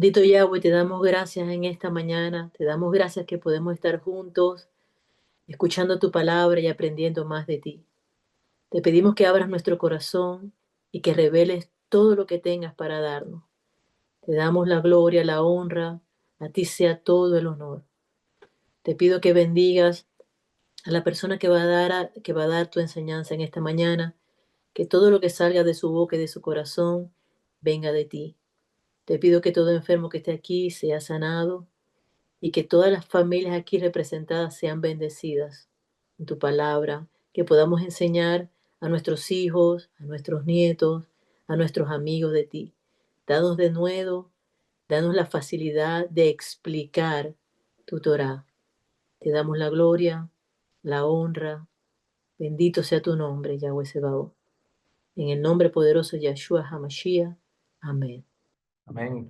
Bendito Yahweh, te damos gracias en esta mañana, te damos gracias que podemos estar juntos, escuchando tu palabra y aprendiendo más de ti. Te pedimos que abras nuestro corazón y que reveles todo lo que tengas para darnos. Te damos la gloria, la honra, a ti sea todo el honor. Te pido que bendigas a la persona que va a dar tu enseñanza en esta mañana, que todo lo que salga de su boca y de su corazón venga de ti. Te pido que todo enfermo que esté aquí sea sanado y que todas las familias aquí representadas sean bendecidas en tu palabra, que podamos enseñar a nuestros hijos, a nuestros nietos, a nuestros amigos de ti. Danos de nuevo, danos la facilidad de explicar tu Torah. Te damos la gloria, la honra. Bendito sea tu nombre, Yahweh Sebaot. En el nombre poderoso de Yahshua HaMashiach. Amén. Amén.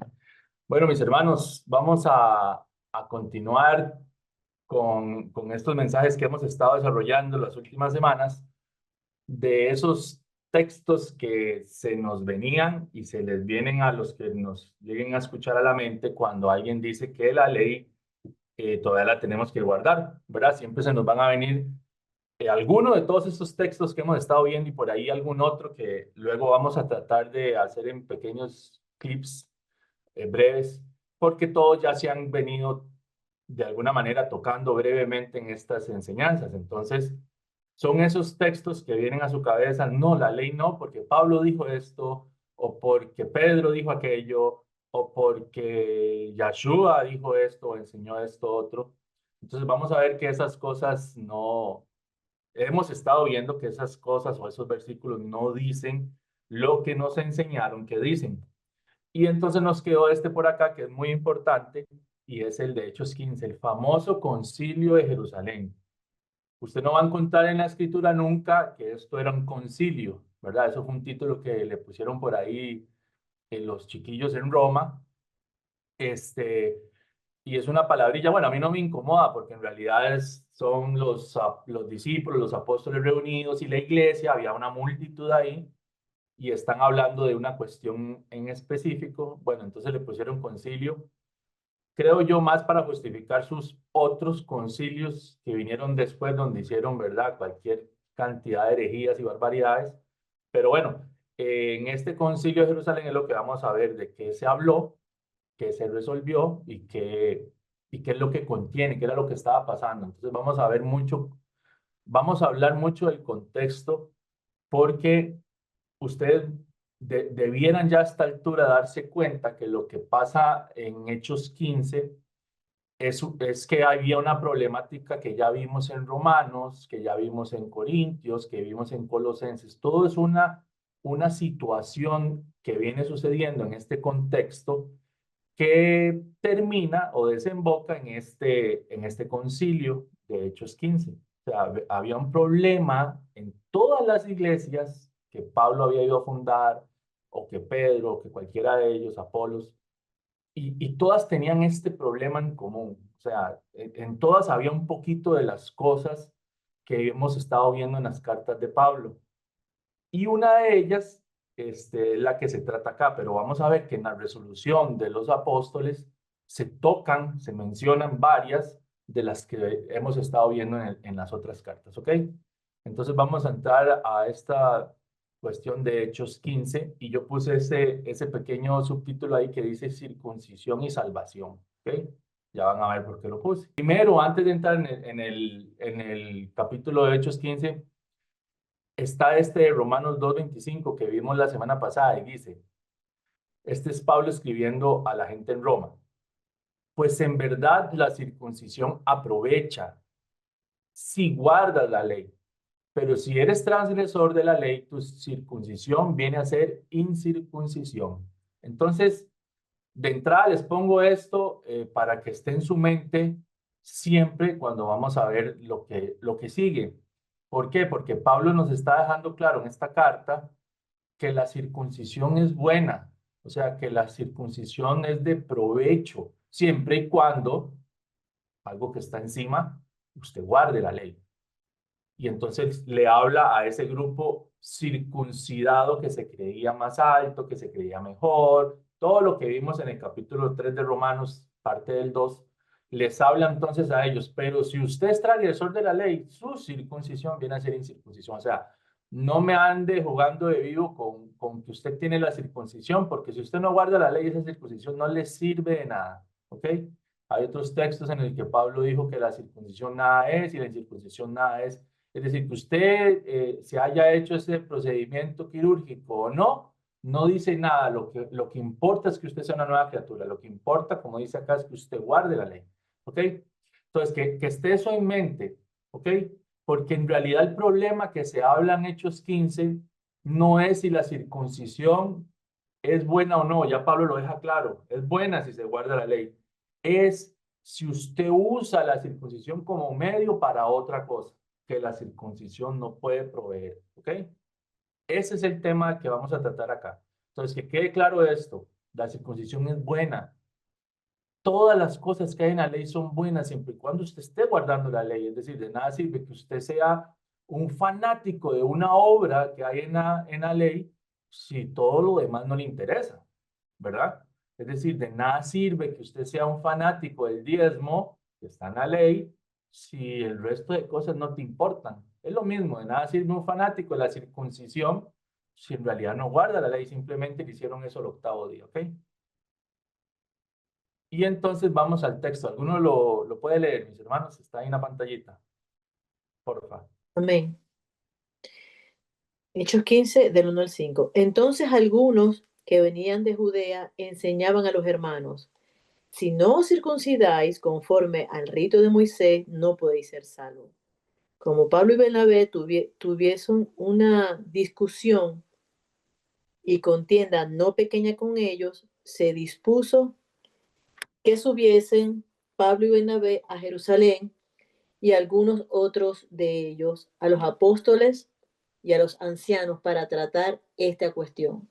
Bueno, mis hermanos, vamos a continuar con estos mensajes que hemos estado desarrollando las últimas semanas, de esos textos que se nos venían y se les vienen a los que nos lleguen a escuchar a la mente cuando alguien dice que la ley todavía la tenemos que guardar, ¿verdad? Siempre se nos van a venir alguno de todos estos textos que hemos estado viendo y por ahí algún otro que luego vamos a tratar de hacer en pequeños clips breves, porque todos ya se han venido de alguna manera tocando brevemente en estas enseñanzas. Entonces, son esos textos que vienen a su cabeza, no, la ley no, porque Pablo dijo esto, o porque Pedro dijo aquello, o porque Yahshua dijo esto, o enseñó esto otro. Entonces vamos a ver que esas cosas no, hemos estado viendo que esas cosas o esos versículos no dicen lo que nos enseñaron que dicen. Y entonces nos quedó este por acá que es muy importante y es el de Hechos 15, el famoso concilio de Jerusalén. Usted no va a encontrar en la escritura nunca que esto era un concilio, ¿verdad? Eso fue un título que le pusieron por ahí los chiquillos en Roma. Este, y es una palabrilla, bueno, a mí no me incomoda porque en realidad son los discípulos, los apóstoles reunidos y la iglesia, había una multitud ahí y están hablando de una cuestión en específico. Bueno, entonces le pusieron concilio, creo yo, más para justificar sus otros concilios que vinieron después, donde hicieron, ¿verdad?, cualquier cantidad de herejías y barbaridades. Pero bueno, en este concilio de Jerusalén es lo que vamos a ver de qué se habló, qué se resolvió y qué es lo que contiene, qué era lo que estaba pasando. Entonces vamos a ver mucho, vamos a hablar mucho del contexto porque ustedes debieran ya a esta altura darse cuenta que lo que pasa en Hechos 15 es que había una problemática que ya vimos en Romanos, que ya vimos en Corintios, que vimos en Colosenses. Todo es una situación que viene sucediendo en este contexto que termina o desemboca en este concilio de Hechos 15. O sea, había un problema en todas las iglesias que Pablo había ido a fundar, o que Pedro, o que cualquiera de ellos, Apolos, y todas tenían este problema en común. O sea, en todas había un poquito de las cosas que hemos estado viendo en las cartas de Pablo. Y una de ellas, la que se trata acá, pero vamos a ver que en la resolución de los apóstoles se tocan, se mencionan varias de las que hemos estado viendo en las otras cartas, ¿ok? Entonces vamos a entrar a esta cuestión de Hechos 15 y yo puse ese pequeño subtítulo ahí que dice circuncisión y salvación, ¿ok? Ya van a ver por qué lo puse. Primero, antes de entrar en el capítulo de Hechos 15, está este de Romanos 2:25 que vimos la semana pasada y dice, este es Pablo escribiendo a la gente en Roma, pues en verdad la circuncisión aprovecha si guardas la ley, pero si eres transgresor de la ley, tu circuncisión viene a ser incircuncisión. Entonces, de entrada les pongo esto para que esté en su mente siempre cuando vamos a ver lo que sigue. ¿Por qué? Porque Pablo nos está dejando claro en esta carta que la circuncisión es buena, o sea, que la circuncisión es de provecho, siempre y cuando, algo que está encima, usted guarde la ley. Y entonces le habla a ese grupo circuncidado que se creía más alto, que se creía mejor, todo lo que vimos en el capítulo 3 de Romanos, parte del 2, les habla entonces a ellos, pero si usted es transgresor de la ley, su circuncisión viene a ser incircuncisión. O sea, no me ande jugando de vivo con que usted tiene la circuncisión, porque si usted no guarda la ley, esa circuncisión no le sirve de nada. ¿Ok? Hay otros textos en el que Pablo dijo que la circuncisión nada es y la incircuncisión nada es. Es decir, que usted se haya hecho ese procedimiento quirúrgico o no, no dice nada. Lo que importa es que usted sea una nueva criatura. Lo que importa, como dice acá, es que usted guarde la ley. ¿Ok? Entonces, que esté eso en mente. ¿Ok? Porque en realidad el problema que se habla en Hechos 15 no es si la circuncisión es buena o no. Ya Pablo lo deja claro. Es buena si se guarda la ley. Es si usted usa la circuncisión como medio para otra cosa que la circuncisión no puede proveer. ¿Ok? Ese es el tema que vamos a tratar acá. Entonces, que quede claro esto. La circuncisión es buena. Todas las cosas que hay en la ley son buenas siempre y cuando usted esté guardando la ley. Es decir, de nada sirve que usted sea un fanático de una obra que hay en la ley si todo lo demás no le interesa, ¿verdad? Es decir, de nada sirve que usted sea un fanático del diezmo que está en la ley si el resto de cosas no te importan. Es lo mismo, de nada sirve un fanático de la circuncisión si en realidad no guarda la ley, simplemente le hicieron eso el octavo día, ¿ok? Y entonces vamos al texto. ¿Alguno lo puede leer, mis hermanos? Está ahí en la pantallita. Porfa. Amén. Hechos 15, del 1 al 5. Entonces algunos que venían de Judea enseñaban a los hermanos, si no os circuncidáis conforme al rito de Moisés, no podéis ser salvos. Como Pablo y Bernabé tuviesen una discusión y contienda no pequeña con ellos, se dispuso que subiesen Pablo y Bernabé a Jerusalén y algunos otros de ellos a los apóstoles y a los ancianos para tratar esta cuestión.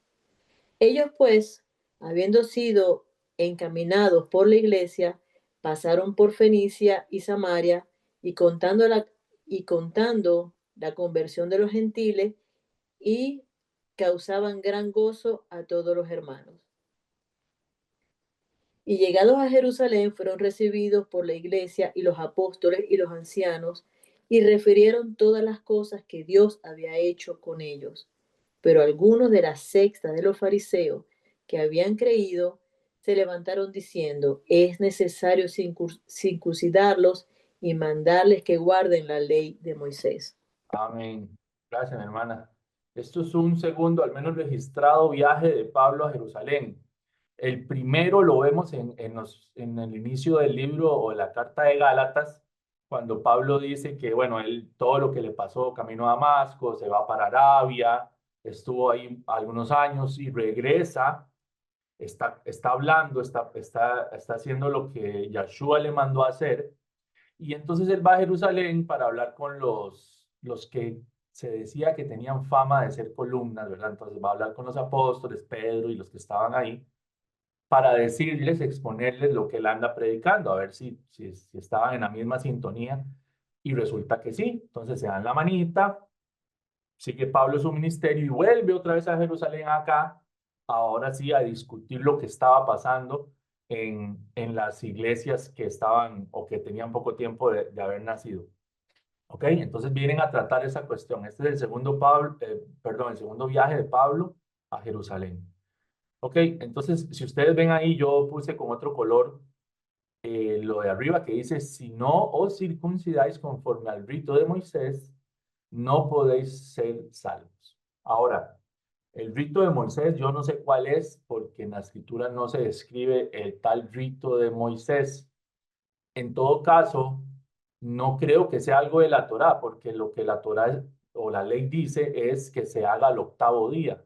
Ellos pues, habiendo sido encaminados por la iglesia, pasaron por Fenicia y Samaria y contando la conversión de los gentiles y causaban gran gozo a todos los hermanos. Y llegados a Jerusalén fueron recibidos por la iglesia y los apóstoles y los ancianos y refirieron todas las cosas que Dios había hecho con ellos. Pero algunos de la secta de los fariseos que habían creído se levantaron diciendo, es necesario circuncidarlos y mandarles que guarden la ley de Moisés. Amén. Gracias, mi hermana. Esto es un segundo, al menos registrado, viaje de Pablo a Jerusalén. El primero lo vemos en el inicio del libro o de la carta de Gálatas, cuando Pablo dice que, bueno, él todo lo que le pasó camino a Damasco, se va para Arabia, estuvo ahí algunos años y regresa, está hablando, está haciendo lo que Yahshua le mandó a hacer. Y entonces él va a Jerusalén para hablar con los que se decía que tenían fama de ser columnas, ¿verdad? Entonces va a hablar con los apóstoles, Pedro y los que estaban ahí, para decirles, exponerles lo que él anda predicando, a ver si estaban en la misma sintonía. Y resulta que sí. Entonces se dan la manita, sigue Pablo su ministerio y vuelve otra vez a Jerusalén acá, ahora sí a discutir lo que estaba pasando en las iglesias que estaban o que tenían poco tiempo de haber nacido. ¿Ok? Entonces vienen a tratar esa cuestión. Este es el segundo, el segundo viaje de Pablo a Jerusalén. ¿Ok? Entonces, si ustedes ven ahí, yo puse con otro color lo de arriba que dice, si no os circuncidáis conforme al rito de Moisés, no podéis ser salvos. Ahora, el rito de Moisés, yo no sé cuál es, porque en la escritura no se describe el tal rito de Moisés. En todo caso, no creo que sea algo de la Torá, porque lo que la Torá o la ley dice es que se haga al octavo día.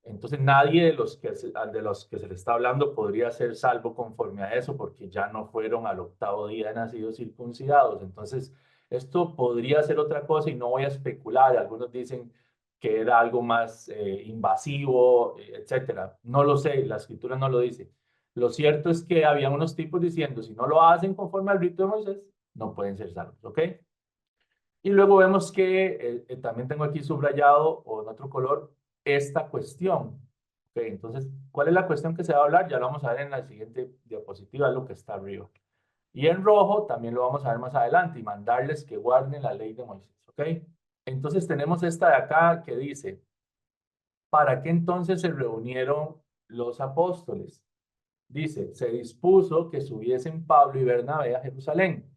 Entonces nadie de los que se le está hablando podría ser salvo conforme a eso, porque ya no fueron al octavo día nacidos circuncidados. Entonces, esto podría ser otra cosa y no voy a especular. Algunos dicen que era algo más invasivo, etcétera. No lo sé, la escritura no lo dice. Lo cierto es que había unos tipos diciendo, si no lo hacen conforme al rito de Moisés, no pueden ser salvos, ¿ok? Y luego vemos que también tengo aquí subrayado o en otro color esta cuestión, ¿ok? Entonces, ¿cuál es la cuestión que se va a hablar? Ya lo vamos a ver en la siguiente diapositiva, lo que está arriba. Y en rojo también lo vamos a ver más adelante y mandarles que guarden la ley de Moisés, ¿ok? Entonces tenemos esta de acá que dice, ¿para qué entonces se reunieron los apóstoles? Dice, se dispuso que subiesen Pablo y Bernabé a Jerusalén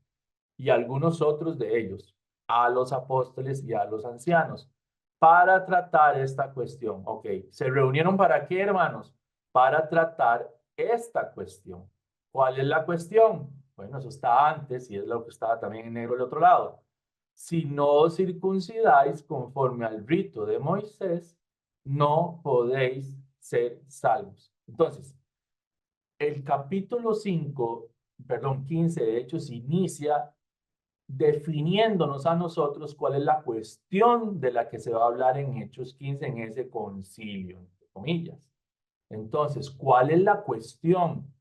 y algunos otros de ellos, a los apóstoles y a los ancianos, para tratar esta cuestión. Ok, ¿se reunieron para qué, hermanos? Para tratar esta cuestión. ¿Cuál es la cuestión? Bueno, eso está antes y es lo que estaba también en negro del otro lado. Si no os circuncidáis conforme al rito de Moisés, no podéis ser salvos. Entonces, el capítulo 5, perdón, 15 de Hechos inicia definiéndonos a nosotros cuál es la cuestión de la que se va a hablar en Hechos 15 en ese concilio, entre comillas. Entonces, ¿cuál es la cuestión?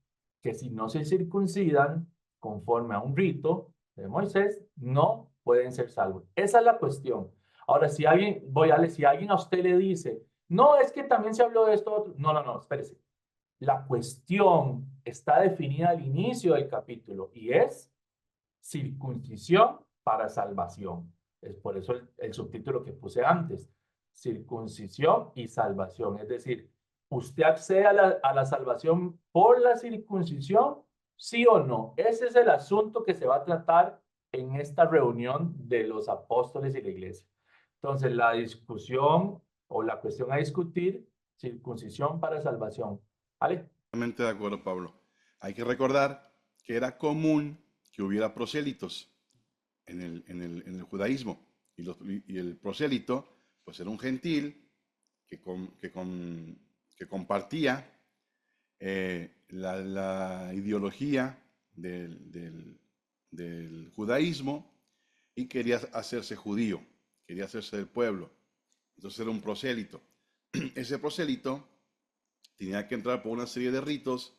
Que si no se circuncidan conforme a un rito de Moisés, no pueden ser salvos. Esa es la cuestión. Ahora, si alguien, si alguien a usted le dice, no, es que también se habló de esto, otro. No, no, no, espérese. La cuestión está definida al inicio del capítulo y es circuncisión para salvación. Es por eso el subtítulo que puse antes, circuncisión y salvación. Es decir, ¿usted accede a la salvación por la circuncisión? ¿Sí o no? Ese es el asunto que se va a tratar en esta reunión de los apóstoles y la iglesia. Entonces, la discusión o la cuestión a discutir, circuncisión para salvación. ¿Vale? Totalmente de acuerdo, Pablo. Hay que recordar que era común que hubiera prosélitos en el judaísmo. Y el prosélito, pues era un gentil que compartía la ideología del judaísmo y quería hacerse judío, quería hacerse del pueblo. Entonces era un prosélito. Ese prosélito tenía que entrar por una serie de ritos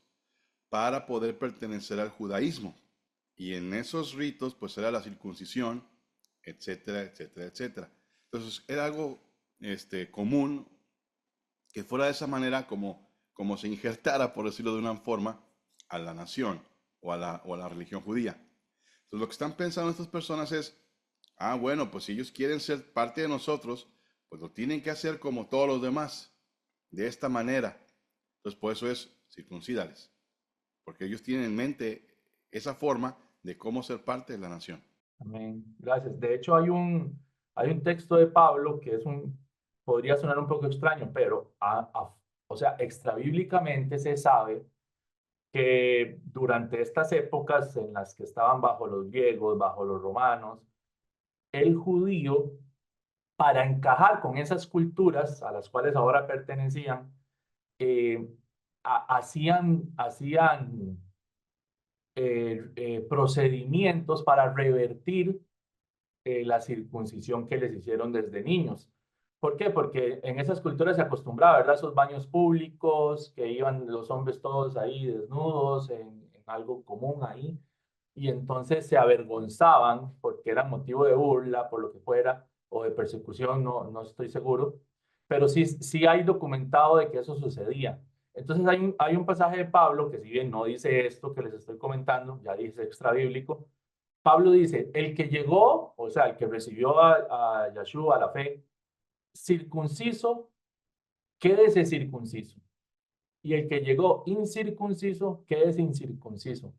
para poder pertenecer al judaísmo. Y en esos ritos, pues era la circuncisión, etcétera, etcétera, etcétera. Entonces era algo común que fuera de esa manera como se injertara, por decirlo de una forma, a la nación o a la religión judía. Entonces lo que están pensando estas personas es, bueno, pues si ellos quieren ser parte de nosotros, pues lo tienen que hacer como todos los demás, de esta manera. Entonces por eso es circuncídales, porque ellos tienen en mente esa forma de cómo ser parte de la nación. Amén. Gracias. De hecho, hay un texto de Pablo que podría sonar un poco extraño, pero o sea, extrabíblicamente se sabe que durante estas épocas en las que estaban bajo los griegos, bajo los romanos, el judío, para encajar con esas culturas a las cuales ahora pertenecían, eh, hacían procedimientos para revertir la circuncisión que les hicieron desde niños. ¿Por qué? Porque en esas culturas se acostumbraba, ¿verdad? Esos baños públicos, que iban los hombres todos ahí desnudos, en algo común ahí, y entonces se avergonzaban porque eran motivo de burla, por lo que fuera, o de persecución, no estoy seguro, pero sí hay documentado de que eso sucedía. Entonces hay un pasaje de Pablo que si bien no dice esto que les estoy comentando, ya dice extra bíblico, Pablo dice, el que llegó, o sea, el que recibió a Yeshua, a la fe, circunciso, quédese circunciso. Y el que llegó incircunciso, quédese incircunciso.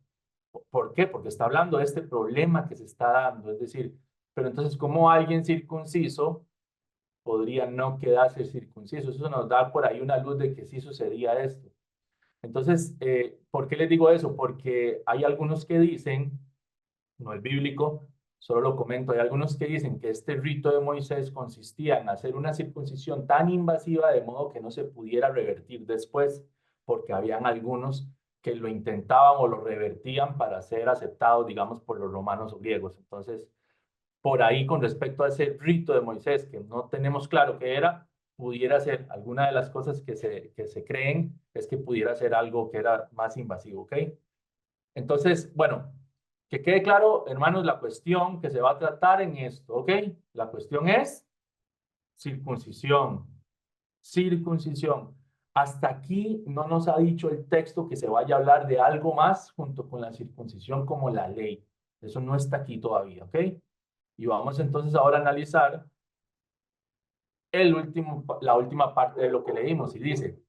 ¿Por qué? Porque está hablando de este problema que se está dando. Es decir, pero entonces, ¿cómo alguien circunciso podría no quedarse circunciso? Eso nos da por ahí una luz de que sí sucedía esto. Entonces, ¿por qué les digo eso? Porque hay algunos que dicen no es bíblico, solo lo comento. Hay algunos que dicen que este rito de Moisés consistía en hacer una circuncisión tan invasiva de modo que no se pudiera revertir después, porque habían algunos que lo intentaban o lo revertían para ser aceptados, digamos, por los romanos o griegos. Entonces, por ahí con respecto a ese rito de Moisés, que no tenemos claro qué era, pudiera ser alguna de las cosas que se creen, es que pudiera ser algo que era más invasivo, ¿ok? Entonces, bueno, que quede claro, hermanos, la cuestión que se va a tratar en esto, ¿ok? La cuestión es circuncisión, circuncisión. Hasta aquí no nos ha dicho el texto que se vaya a hablar de algo más junto con la circuncisión como la ley. Eso no está aquí todavía, ¿ok? Y vamos entonces ahora a analizar la última parte de lo que leímos y dice,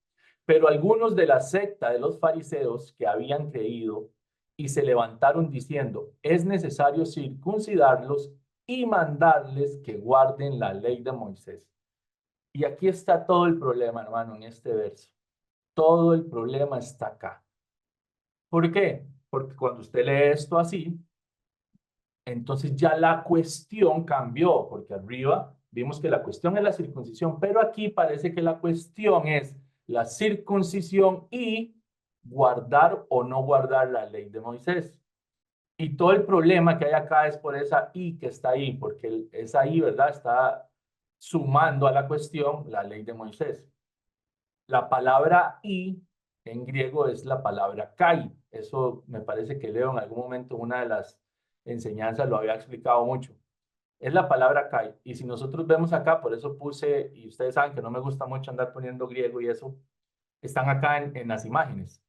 pero algunos de la secta de los fariseos que habían creído y se levantaron diciendo, es necesario circuncidarlos y mandarles que guarden la ley de Moisés. Y aquí está todo el problema, hermano, en este verso. Todo el problema está acá. ¿Por qué? Porque cuando usted lee esto así, entonces ya la cuestión cambió, porque arriba vimos que la cuestión es la circuncisión, pero aquí parece que la cuestión es la circuncisión y guardar o no guardar la ley de Moisés. Y todo el problema que hay acá es por esa y que está ahí, porque esa y, ¿verdad? Está sumando a la cuestión la ley de Moisés. La palabra y en griego es la palabra kai. Eso me parece que Leo en algún momento una de las enseñanzas lo había explicado mucho. Es la palabra kai. Y si nosotros vemos acá, por eso puse, y ustedes saben que no me gusta mucho andar poniendo griego y eso, están acá en las imágenes.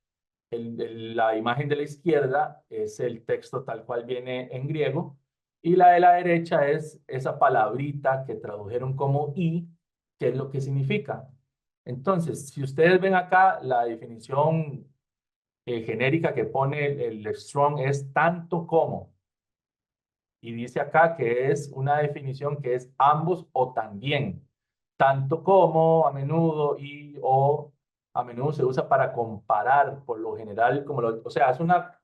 La imagen de la izquierda es el texto tal cual viene en griego y la de la derecha es esa palabrita que tradujeron como y, que es lo que significa. Entonces, si ustedes ven acá, la definición genérica que pone el Strong es tanto como. Y dice acá que es una definición que es ambos o también. Tanto como, a menudo y o a menudo se usa para comparar, por lo general, o sea,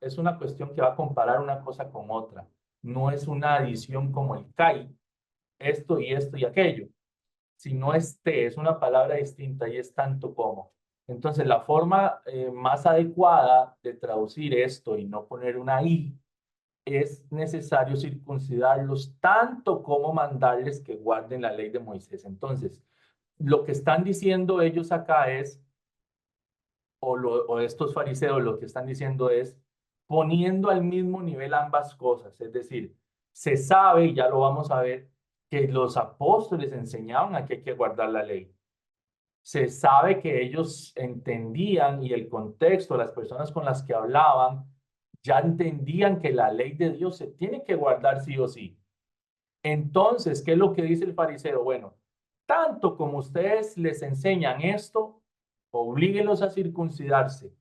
es una cuestión que va a comparar una cosa con otra. No es una adición como el kai, esto y aquello. Si no es te, es una palabra distinta y es tanto como. Entonces, la forma más adecuada de traducir esto y no poner una i es necesario circuncidarlos tanto como mandarles que guarden la ley de Moisés. Entonces, lo que están diciendo ellos acá es, o estos fariseos lo que están diciendo es, poniendo al mismo nivel ambas cosas. Es decir, se sabe, y ya lo vamos a ver, que los apóstoles enseñaban a que hay que guardar la ley. Se sabe que ellos entendían y el contexto, las personas con las que hablaban, ya entendían que la ley de Dios se tiene que guardar sí o sí. Entonces, ¿qué es lo que dice el fariseo? Bueno, tanto como ustedes les enseñan esto, oblíguenlos a circuncidarse.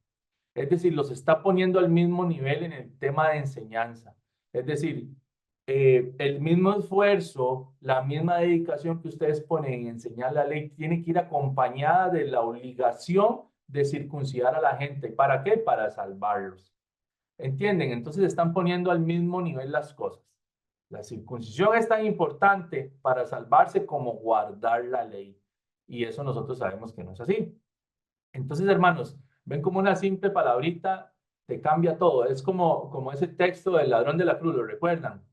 Es decir, los está poniendo al mismo nivel en el tema de enseñanza. Es decir, el mismo esfuerzo, la misma dedicación que ustedes ponen en enseñar la ley tiene que ir acompañada de la obligación de circuncidar a la gente. ¿Para qué? Para salvarlos. ¿Entienden? Entonces están poniendo al mismo nivel las cosas. La circuncisión es tan importante para salvarse como guardar la ley. Y eso nosotros sabemos que no es así. Entonces, hermanos, ven como una simple palabrita te cambia todo. Es como ese texto del ladrón de la cruz, ¿lo recuerdan?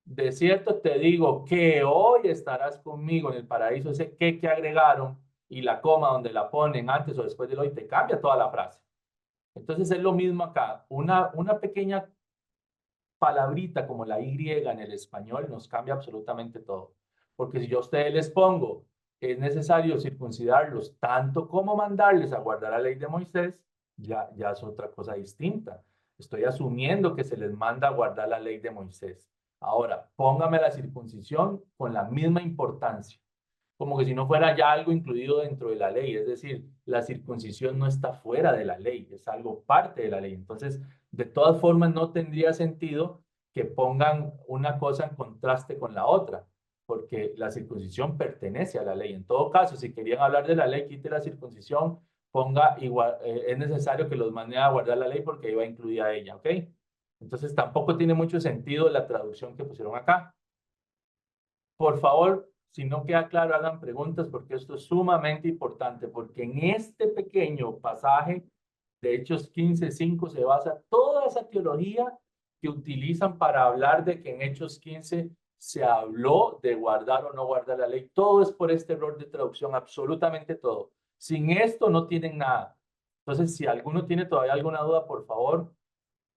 De cierto te digo que hoy estarás conmigo en el paraíso. Ese que agregaron y la coma donde la ponen antes o después del hoy te cambia toda la frase. Entonces es lo mismo acá. Una pequeña palabrita como la Y en el español nos cambia absolutamente todo. Porque si yo a ustedes les pongo, es necesario circuncidarlos tanto como mandarles a guardar la ley de Moisés, ya es otra cosa distinta. Estoy asumiendo que se les manda a guardar la ley de Moisés. Ahora, póngame la circuncisión con la misma importancia, como que si no fuera ya algo incluido dentro de la ley. Es decir, la circuncisión no está fuera de la ley, es algo parte de la ley. Entonces, de todas formas, no tendría sentido que pongan una cosa en contraste con la otra, porque la circuncisión pertenece a la ley. En todo caso, si querían hablar de la ley, quite la circuncisión, ponga igual, es necesario que los mande a guardar la ley porque iba incluida a ella, ¿ok? Entonces, tampoco tiene mucho sentido la traducción que pusieron acá. Por favor, si no queda claro, hagan preguntas porque esto es sumamente importante, porque en este pequeño pasaje de Hechos 15:5 se basa toda esa teología que utilizan para hablar de que en Hechos 15 se habló de guardar o no guardar la ley. Todo es por este error de traducción, absolutamente todo. Sin esto no tienen nada. Entonces, si alguno tiene todavía alguna duda, por favor,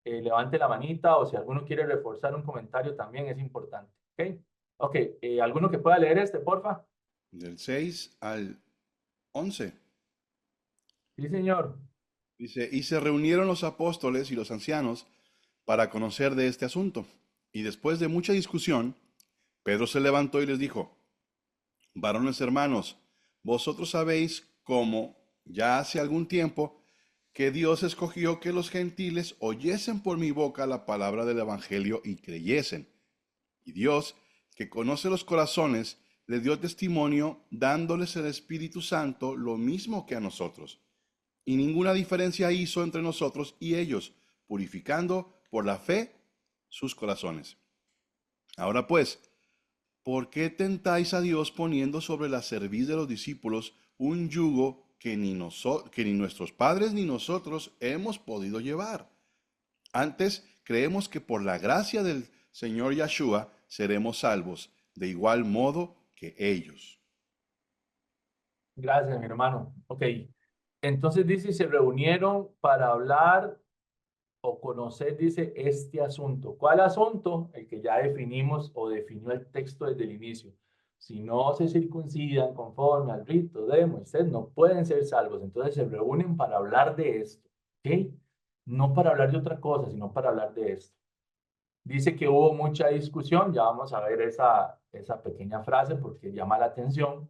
levante la manita o si alguno quiere reforzar un comentario también es importante. ¿Ok? Ok, ¿alguno que pueda leer este, porfa? Del 6 al 11. Sí, señor. Dice, y se reunieron los apóstoles y los ancianos para conocer de este asunto. Y después de mucha discusión, Pedro se levantó y les dijo, varones hermanos, vosotros sabéis cómo ya hace algún tiempo que Dios escogió que los gentiles oyesen por mi boca la palabra del Evangelio y creyesen. Y Dios, que conoce los corazones, le dio testimonio dándoles el Espíritu Santo lo mismo que a nosotros. Y ninguna diferencia hizo entre nosotros y ellos, purificando por la fe sus corazones. Ahora pues, ¿por qué tentáis a Dios poniendo sobre la cerviz de los discípulos un yugo que ni nuestros padres ni nosotros hemos podido llevar? Antes creemos que por la gracia del Señor Yeshua seremos salvos, de igual modo que ellos. Gracias, mi hermano. Ok. Entonces dice, se reunieron para hablar o conocer, dice, este asunto. ¿Cuál asunto? El que ya definimos o definió el texto desde el inicio. Si no se circuncidan conforme al rito de Moisés, no pueden ser salvos. Entonces se reúnen para hablar de esto. ¿Ok? No para hablar de otra cosa, sino para hablar de esto. Dice que hubo mucha discusión. Ya vamos a ver esa pequeña frase porque llama la atención.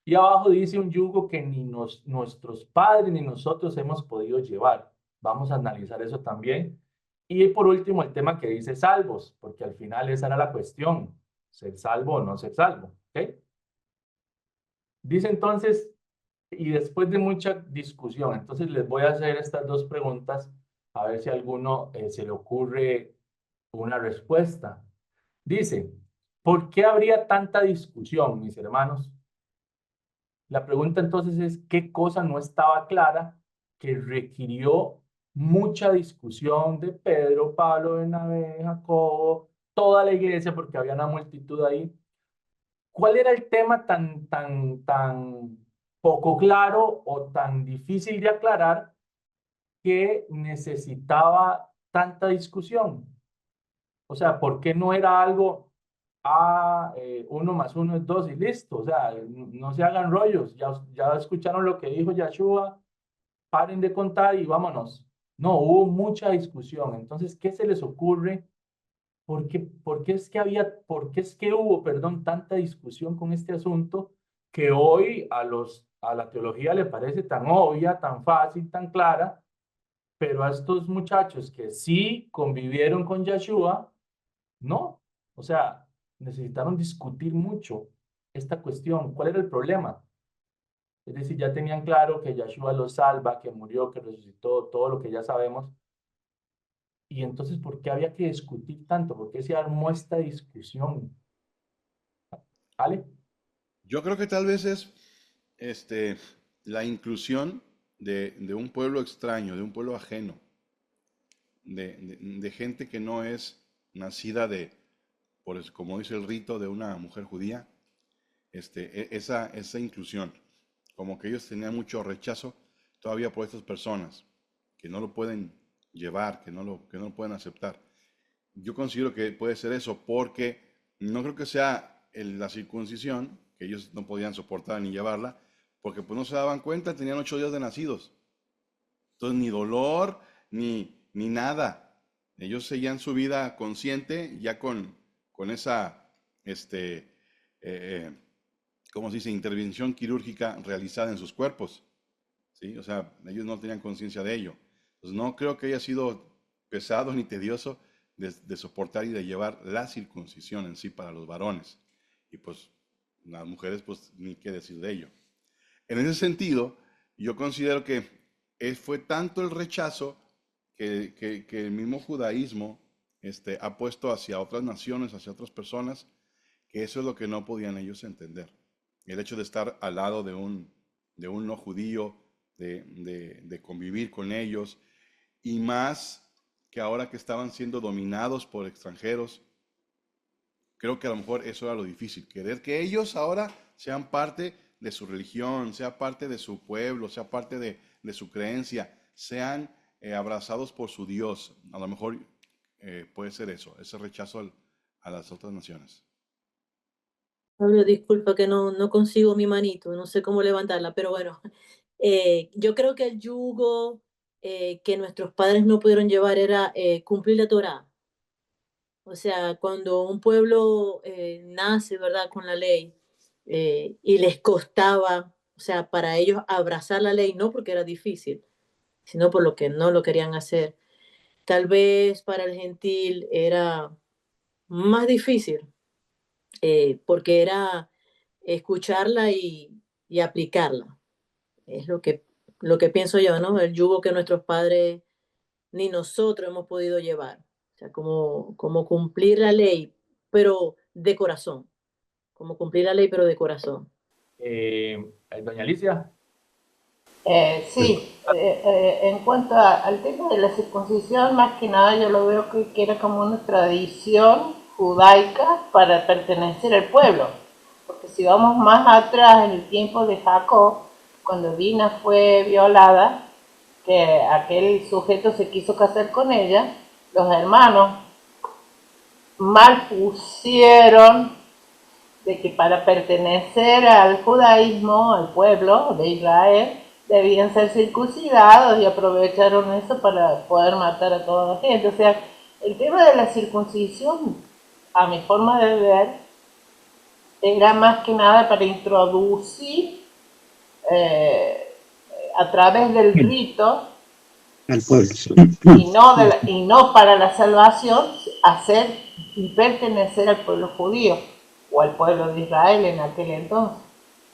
Y abajo dice un yugo que ni nuestros padres ni nosotros hemos podido llevar. Vamos a analizar eso también. Y por último, el tema que dice salvos, porque al final esa era la cuestión, ser salvo o no ser salvo. ¿Ok? Dice entonces, y después de mucha discusión, entonces les voy a hacer estas dos preguntas, a ver si a alguno se le ocurre una respuesta. Dice, ¿por qué habría tanta discusión, mis hermanos? La pregunta entonces es, ¿qué cosa no estaba clara que requirió mucha discusión de Pedro, Pablo, Bernabé, Jacobo, toda la iglesia, porque había una multitud ahí? ¿Cuál era el tema tan poco claro o tan difícil de aclarar que necesitaba tanta discusión? O sea, ¿por qué no era algo, uno más uno es dos y listo? O sea, no se hagan rollos. Ya escucharon lo que dijo Yeshua, paren de contar y vámonos. No, hubo mucha discusión. Entonces, ¿qué se les ocurre? ¿Por qué es que hubo, perdón, tanta discusión con este asunto que hoy a la teología le parece tan obvia, tan fácil, tan clara, pero a estos muchachos que sí convivieron con Yeshua, no, o sea, necesitaron discutir mucho esta cuestión. ¿Cuál era el problema? Es decir, ya tenían claro que Yeshua los salva, que murió, que resucitó, todo lo que ya sabemos. Y entonces, ¿por qué había que discutir tanto? ¿Por qué se armó esta discusión? ¿Vale? Yo creo que tal vez es este, la inclusión de un pueblo extraño, de un pueblo ajeno, de gente que no es nacida como dice el rito, de una mujer judía, esa inclusión, como que ellos tenían mucho rechazo todavía por estas personas, que no lo pueden llevar, que no lo pueden aceptar. Yo considero que puede ser eso, porque no creo que sea la circuncisión, que ellos no podían soportar ni llevarla, porque pues no se daban cuenta, tenían 8 días de nacidos. Entonces, ni dolor, ni nada. Ellos seguían su vida consciente, ya con esa, este, ¿cómo se dice?, intervención quirúrgica realizada en sus cuerpos. ¿Sí? O sea, ellos no tenían conciencia de ello. Pues no creo que haya sido pesado ni tedioso de soportar y de llevar la circuncisión en sí para los varones. Y pues las mujeres, pues ni qué decir de ello. En ese sentido, yo considero que fue tanto el rechazo que el mismo judaísmo ha puesto hacia otras naciones, hacia otras personas, que eso es lo que no podían ellos entender. El hecho de estar al lado de un no judío, de convivir con ellos, y más que ahora que estaban siendo dominados por extranjeros, creo que a lo mejor eso era lo difícil, querer que ellos ahora sean parte de su religión, sea parte de su pueblo, sea parte de su creencia, sean abrazados por su Dios. A lo mejor puede ser eso, ese rechazo a las otras naciones. Pablo, disculpa que no consigo mi manito, no sé cómo levantarla, pero bueno, Yo creo que el yugo que nuestros padres no pudieron llevar era cumplir la Torá. O sea, cuando un pueblo nace, ¿verdad?, con la ley y les costaba, o sea, para ellos abrazar la ley, no porque era difícil, sino por lo que no lo querían hacer. Tal vez para el gentil era más difícil, porque era escucharla y aplicarla. Es lo que pienso yo, ¿no? El yugo que nuestros padres ni nosotros hemos podido llevar. O sea, como cumplir la ley, pero de corazón. Como cumplir la ley, pero de corazón. Doña Alicia. Sí, en cuanto al tema de la circuncisión, más que nada yo lo veo que era como una tradición judaica para pertenecer al pueblo. Porque si vamos más atrás en el tiempo de Jacob, cuando Dina fue violada, que aquel sujeto se quiso casar con ella, los hermanos mal pusieron de que para pertenecer al judaísmo, al pueblo de Israel, debían ser circuncidados y aprovecharon eso para poder matar a toda la gente. O sea, el tema de la circuncisión, a mi forma de ver, era más que nada para introducir a través del rito al pueblo. y no para la salvación, hacer y pertenecer al pueblo judío o al pueblo de Israel en aquel entonces.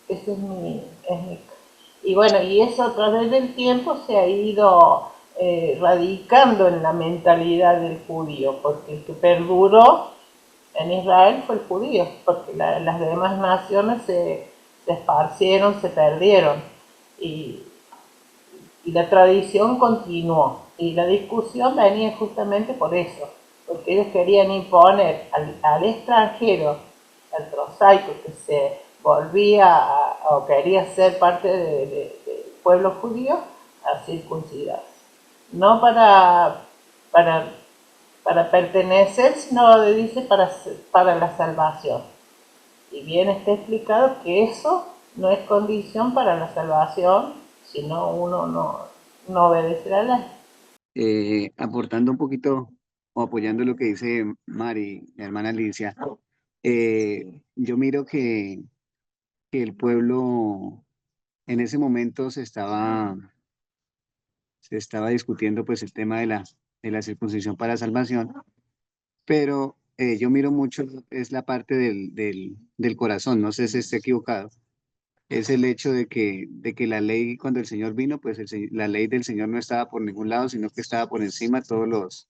Ese es mi. Y bueno, y eso a través del tiempo se ha ido radicando en la mentalidad del judío, porque el que perduró en Israel fue el judío, porque las demás naciones se esparcieron, se perdieron. Y, y la tradición continuó. Y la discusión venía justamente por eso, porque ellos querían imponer al extranjero, al prosaico que se volvía o quería ser parte del pueblo judío, a circuncidar. No para pertenecer, sino dice para la salvación. Y bien está explicado que eso no es condición para la salvación, sino uno no obedece la ley. Aportando un poquito o apoyando lo que dice Mari, mi hermana Alicia, yo miro que el pueblo en ese momento se estaba discutiendo pues el tema de la circuncisión para salvación, pero yo miro mucho es la parte del corazón, no sé si esté equivocado. Es el hecho de que la ley, cuando el Señor vino, pues la ley del Señor no estaba por ningún lado, sino que estaba por encima de todos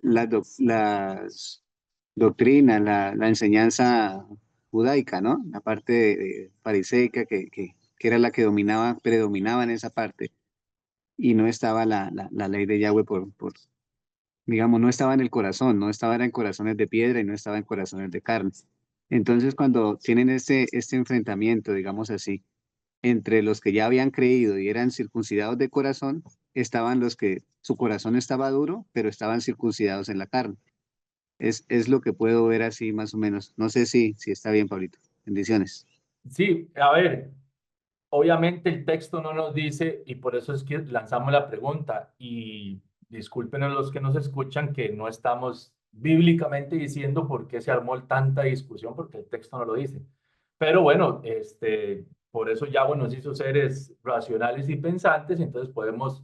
las doctrinas, la enseñanza judaica, ¿no? La parte fariseica que era la que predominaba en esa parte, y no estaba la ley de Yahweh digamos, no estaba en el corazón, no estaba en corazones de piedra y no estaba en corazones de carne. Entonces, cuando tienen este enfrentamiento, digamos así, entre los que ya habían creído y eran circuncidados de corazón, estaban los que su corazón estaba duro, pero estaban circuncidados en la carne. Es lo que puedo ver así más o menos. No sé si está bien, Pablito. Bendiciones. Sí, a ver, obviamente el texto no nos dice, y por eso es que lanzamos la pregunta, y discúlpenos los que nos escuchan que no estamos bíblicamente diciendo por qué se armó tanta discusión, porque el texto no lo dice. Pero bueno, por eso Yahweh nos hizo seres racionales y pensantes, entonces podemos,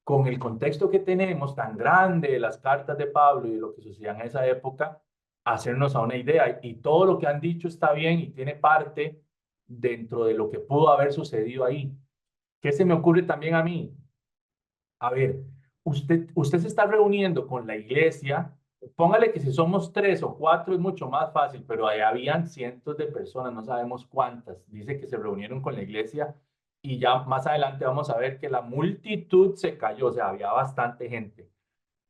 con el contexto que tenemos tan grande de las cartas de Pablo y de lo que sucedía en esa época, hacernos a una idea. Y todo lo que han dicho está bien y tiene parte dentro de lo que pudo haber sucedido ahí. ¿Qué se me ocurre también a mí? A ver, usted se está reuniendo con la iglesia, póngale que si somos 3 o 4 es mucho más fácil, pero ahí habían cientos de personas, no sabemos cuántas. Dice que se reunieron con la iglesia y ya más adelante vamos a ver que la multitud se cayó, o sea, había bastante gente.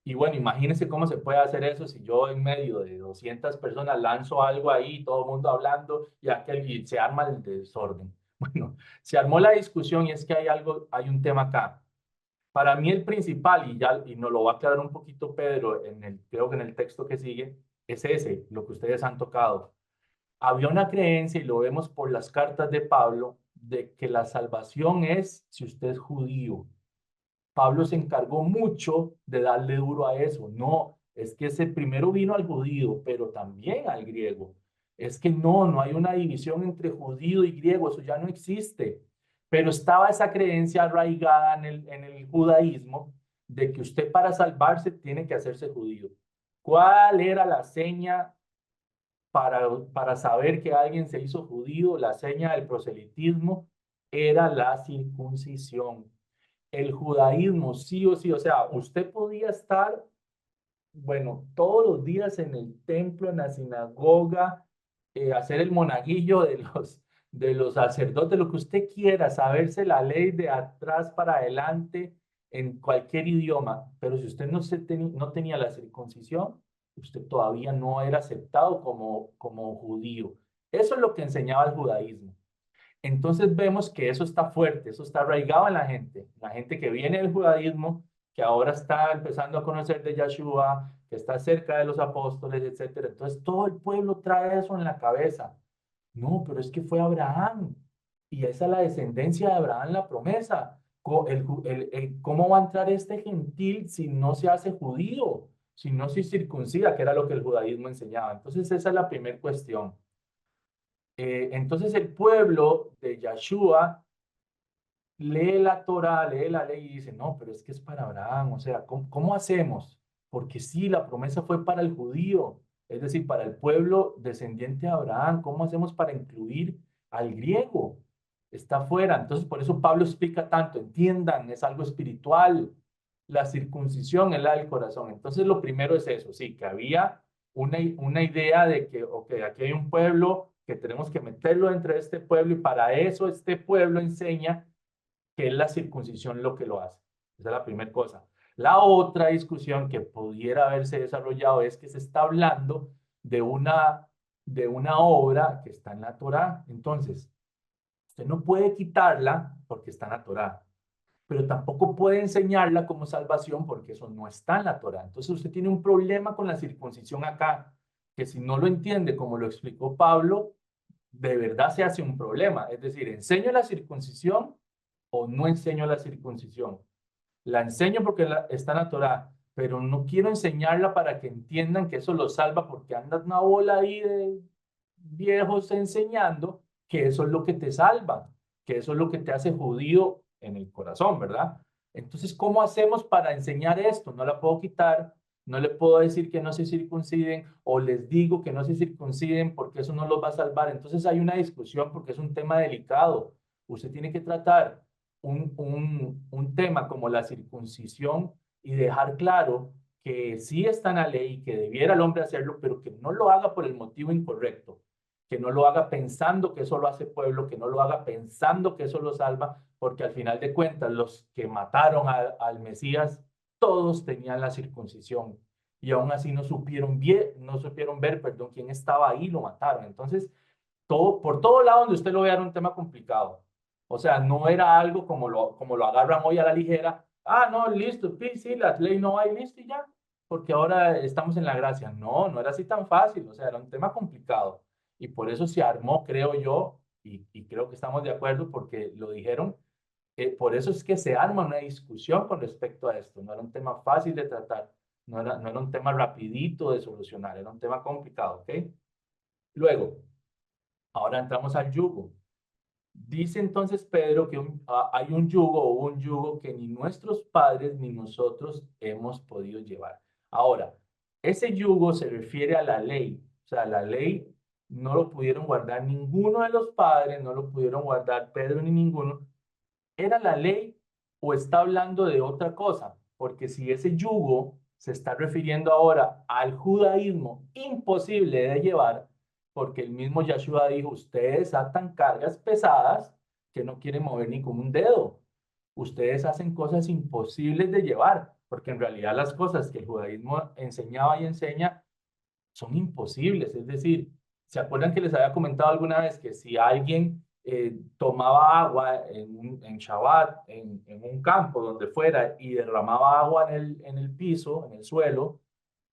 Y bueno, imagínense cómo se puede hacer eso si yo en medio de 200 personas lanzo algo ahí, todo el mundo hablando y se arma el desorden. Bueno, se armó la discusión y es que hay un tema acá. Para mí el principal, y nos lo va a aclarar un poquito Pedro, creo que en el texto que sigue, es lo que ustedes han tocado. Había una creencia, y lo vemos por las cartas de Pablo, de que la salvación es si usted es judío. Pablo se encargó mucho de darle duro a eso. No, es que ese primero vino al judío, pero también al griego. Es que no hay una división entre judío y griego, eso ya no existe. Pero estaba esa creencia arraigada en el judaísmo de que usted para salvarse tiene que hacerse judío. ¿Cuál era la seña para saber que alguien se hizo judío? La seña del proselitismo era la circuncisión. El judaísmo, sí o sí, o sea, usted podía estar, bueno, todos los días en el templo, en la sinagoga, hacer el monaguillo de los sacerdotes, lo que usted quiera, saberse la ley de atrás para adelante en cualquier idioma, pero si usted no tenía la circuncisión, usted todavía no era aceptado como judío. Eso es lo que enseñaba el judaísmo. Entonces vemos que eso está fuerte, eso está arraigado en la gente que viene del judaísmo, que ahora está empezando a conocer de Yeshua, que está cerca de los apóstoles, etcétera. Entonces todo el pueblo trae eso en la cabeza. No, pero es que fue Abraham y esa es la descendencia de Abraham, la promesa. ¿Cómo va a entrar este gentil si no se hace judío, si no se circuncida, que era lo que el judaísmo enseñaba? Entonces esa es la primera cuestión. Entonces el pueblo de Yeshua lee la Torah, lee la ley y dice, no, pero es que es para Abraham, o sea, ¿cómo hacemos? Porque sí, la promesa fue para el judío, es decir, para el pueblo descendiente de Abraham. ¿Cómo hacemos para incluir al griego? Está fuera. Entonces, por eso Pablo explica tanto, entiendan, es algo espiritual. La circuncisión es la del corazón. Entonces, lo primero es eso, sí, que había una idea de que, ok, aquí hay un pueblo que tenemos que meterlo entre este pueblo y para eso este pueblo enseña que es la circuncisión lo que lo hace. Esa es la primera cosa. La otra discusión que pudiera haberse desarrollado es que se está hablando de una obra que está en la Torá. Entonces, usted no puede quitarla porque está en la Torá, pero tampoco puede enseñarla como salvación porque eso no está en la Torá. Entonces usted tiene un problema con la circuncisión acá, que si no lo entiende como lo explicó Pablo, de verdad se hace un problema. Es decir, ¿enseño la circuncisión o no enseño la circuncisión? La enseño porque está en la Torá, pero no quiero enseñarla para que entiendan que eso los salva porque anda una bola ahí de viejos enseñando que eso es lo que te salva, que eso es lo que te hace judío en el corazón, ¿verdad? Entonces, ¿cómo hacemos para enseñar esto? No la puedo quitar, no le puedo decir que no se circunciden o les digo que no se circunciden porque eso no los va a salvar. Entonces hay una discusión porque es un tema delicado. Usted tiene que tratar un tema como la circuncisión y dejar claro que sí está en la ley, que debiera el hombre hacerlo, pero que no lo haga por el motivo incorrecto, que no lo haga pensando que eso lo hace pueblo, que no lo haga pensando que eso lo salva, porque al final de cuentas los que mataron al Mesías, todos tenían la circuncisión y aún así no supieron ver, perdón, quién estaba ahí, lo mataron. Entonces, por todo lado donde usted lo vea era un tema complicado. O sea, no era algo como lo agarran hoy a la ligera. Ah, no, listo, sí, la ley no hay, listo y ya, porque ahora estamos en la gracia. No, no era así tan fácil, o sea, era un tema complicado. Y por eso se armó, creo yo, y creo que estamos de acuerdo porque lo dijeron, por eso es que se arma una discusión con respecto a esto. No era un tema fácil de tratar, no era un tema rapidito de solucionar, era un tema complicado, ¿ok? Luego, ahora entramos al yugo. Dice entonces Pedro que hay un yugo o un yugo que ni nuestros padres ni nosotros hemos podido llevar. Ahora, ese yugo se refiere a la ley. O sea, la ley no lo pudieron guardar ninguno de los padres, no lo pudieron guardar Pedro ni ninguno. ¿Era la ley o está hablando de otra cosa? Porque si ese yugo se está refiriendo ahora al judaísmo imposible de llevar, porque el mismo Yeshua dijo, ustedes atan cargas pesadas que no quieren mover ni con un dedo. Ustedes hacen cosas imposibles de llevar, porque en realidad las cosas que el judaísmo enseñaba y enseña son imposibles. Es decir, ¿se acuerdan que les había comentado alguna vez que si alguien tomaba agua en Shabbat, en un campo, donde fuera, y derramaba agua en el piso, en el suelo,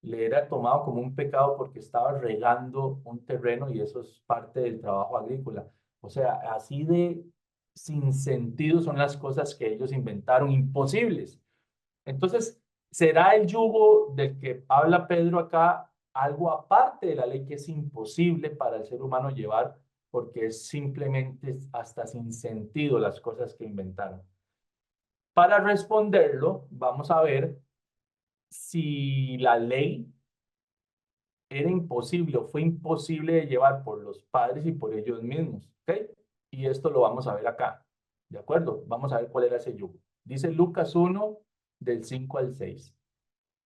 le era tomado como un pecado porque estaba regando un terreno y eso es parte del trabajo agrícola? O sea, así sin sentido son las cosas que ellos inventaron, imposibles. Entonces, ¿será el yugo del que habla Pedro acá algo aparte de la ley que es imposible para el ser humano llevar porque es simplemente hasta sin sentido las cosas que inventaron? Para responderlo, vamos a ver si la ley era imposible o fue imposible de llevar por los padres y por ellos mismos, ¿ok? Y esto lo vamos a ver acá, ¿de acuerdo? Vamos a ver cuál era ese yugo. Dice Lucas 1, del 5 al 6.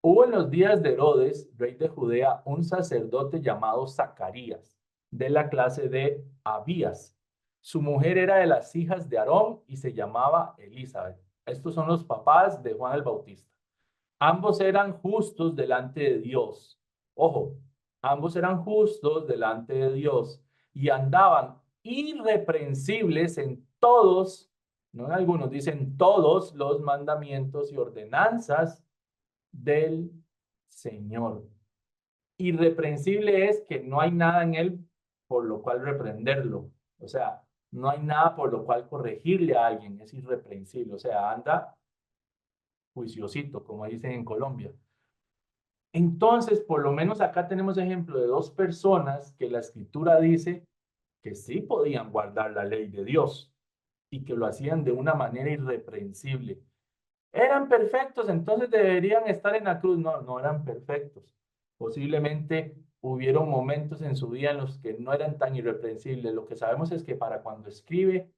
Hubo en los días de Herodes, rey de Judea, un sacerdote llamado Zacarías, de la clase de Abías. Su mujer era de las hijas de Aarón y se llamaba Elizabeth. Estos son los papás de Juan el Bautista. Ambos eran justos delante de Dios. Ojo, ambos eran justos delante de Dios y andaban irreprensibles en todos, no en algunos, dicen todos los mandamientos y ordenanzas del Señor. Irreprensible es que no hay nada en él por lo cual reprenderlo. O sea, no hay nada por lo cual corregirle a alguien. Es irreprensible. O sea, anda juiciosito, como dicen en Colombia. Entonces, por lo menos acá tenemos ejemplo de dos personas que la Escritura dice que sí podían guardar la ley de Dios y que lo hacían de una manera irreprensible. ¿Eran perfectos? Entonces deberían estar en la cruz. No, no eran perfectos. Posiblemente hubieron momentos en su vida en los que no eran tan irreprensibles. Lo que sabemos es que para cuando escribe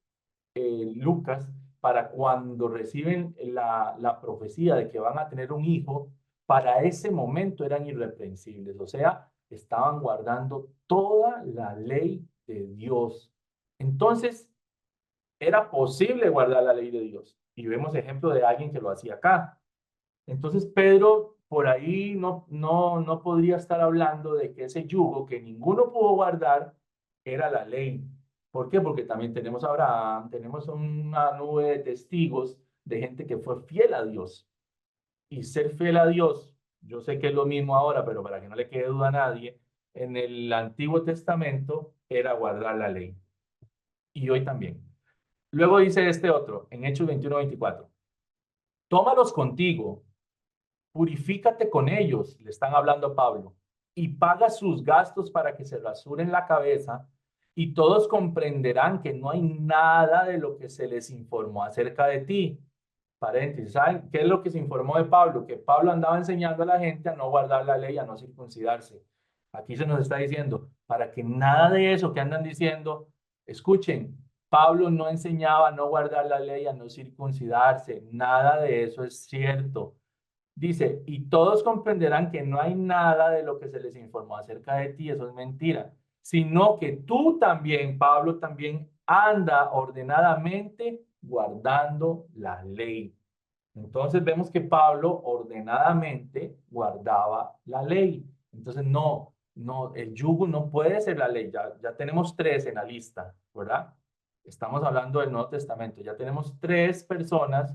Lucas, para cuando reciben la profecía de que van a tener un hijo, para ese momento eran irreprensibles. O sea, estaban guardando toda la ley de Dios. Entonces, era posible guardar la ley de Dios. Y vemos ejemplo de alguien que lo hacía acá. Entonces Pedro por ahí no podría estar hablando de que ese yugo que ninguno pudo guardar era la ley. ¿Por qué? Porque también tenemos a Abraham, tenemos una nube de testigos de gente que fue fiel a Dios. Y ser fiel a Dios, yo sé que es lo mismo ahora, pero para que no le quede duda a nadie, en el Antiguo Testamento era guardar la ley. Y hoy también. Luego dice este otro, en Hechos 21-24. Tómalos contigo, purifícate con ellos, le están hablando a Pablo, y paga sus gastos para que se rasuren la cabeza, y todos comprenderán que no hay nada de lo que se les informó acerca de ti. Paréntesis, ¿saben qué es lo que se informó de Pablo? Que Pablo andaba enseñando a la gente a no guardar la ley, a no circuncidarse. Aquí se nos está diciendo, para que nada de eso que andan diciendo, escuchen, Pablo no enseñaba a no guardar la ley, a no circuncidarse, nada de eso es cierto. Dice, y todos comprenderán que no hay nada de lo que se les informó acerca de ti, eso es mentira, sino que tú también, Pablo también anda ordenadamente guardando la ley. Entonces vemos que Pablo ordenadamente guardaba la ley. Entonces el yugo no puede ser la ley. Ya tenemos tres en la lista, ¿verdad? Estamos hablando del Nuevo Testamento. Ya tenemos tres personas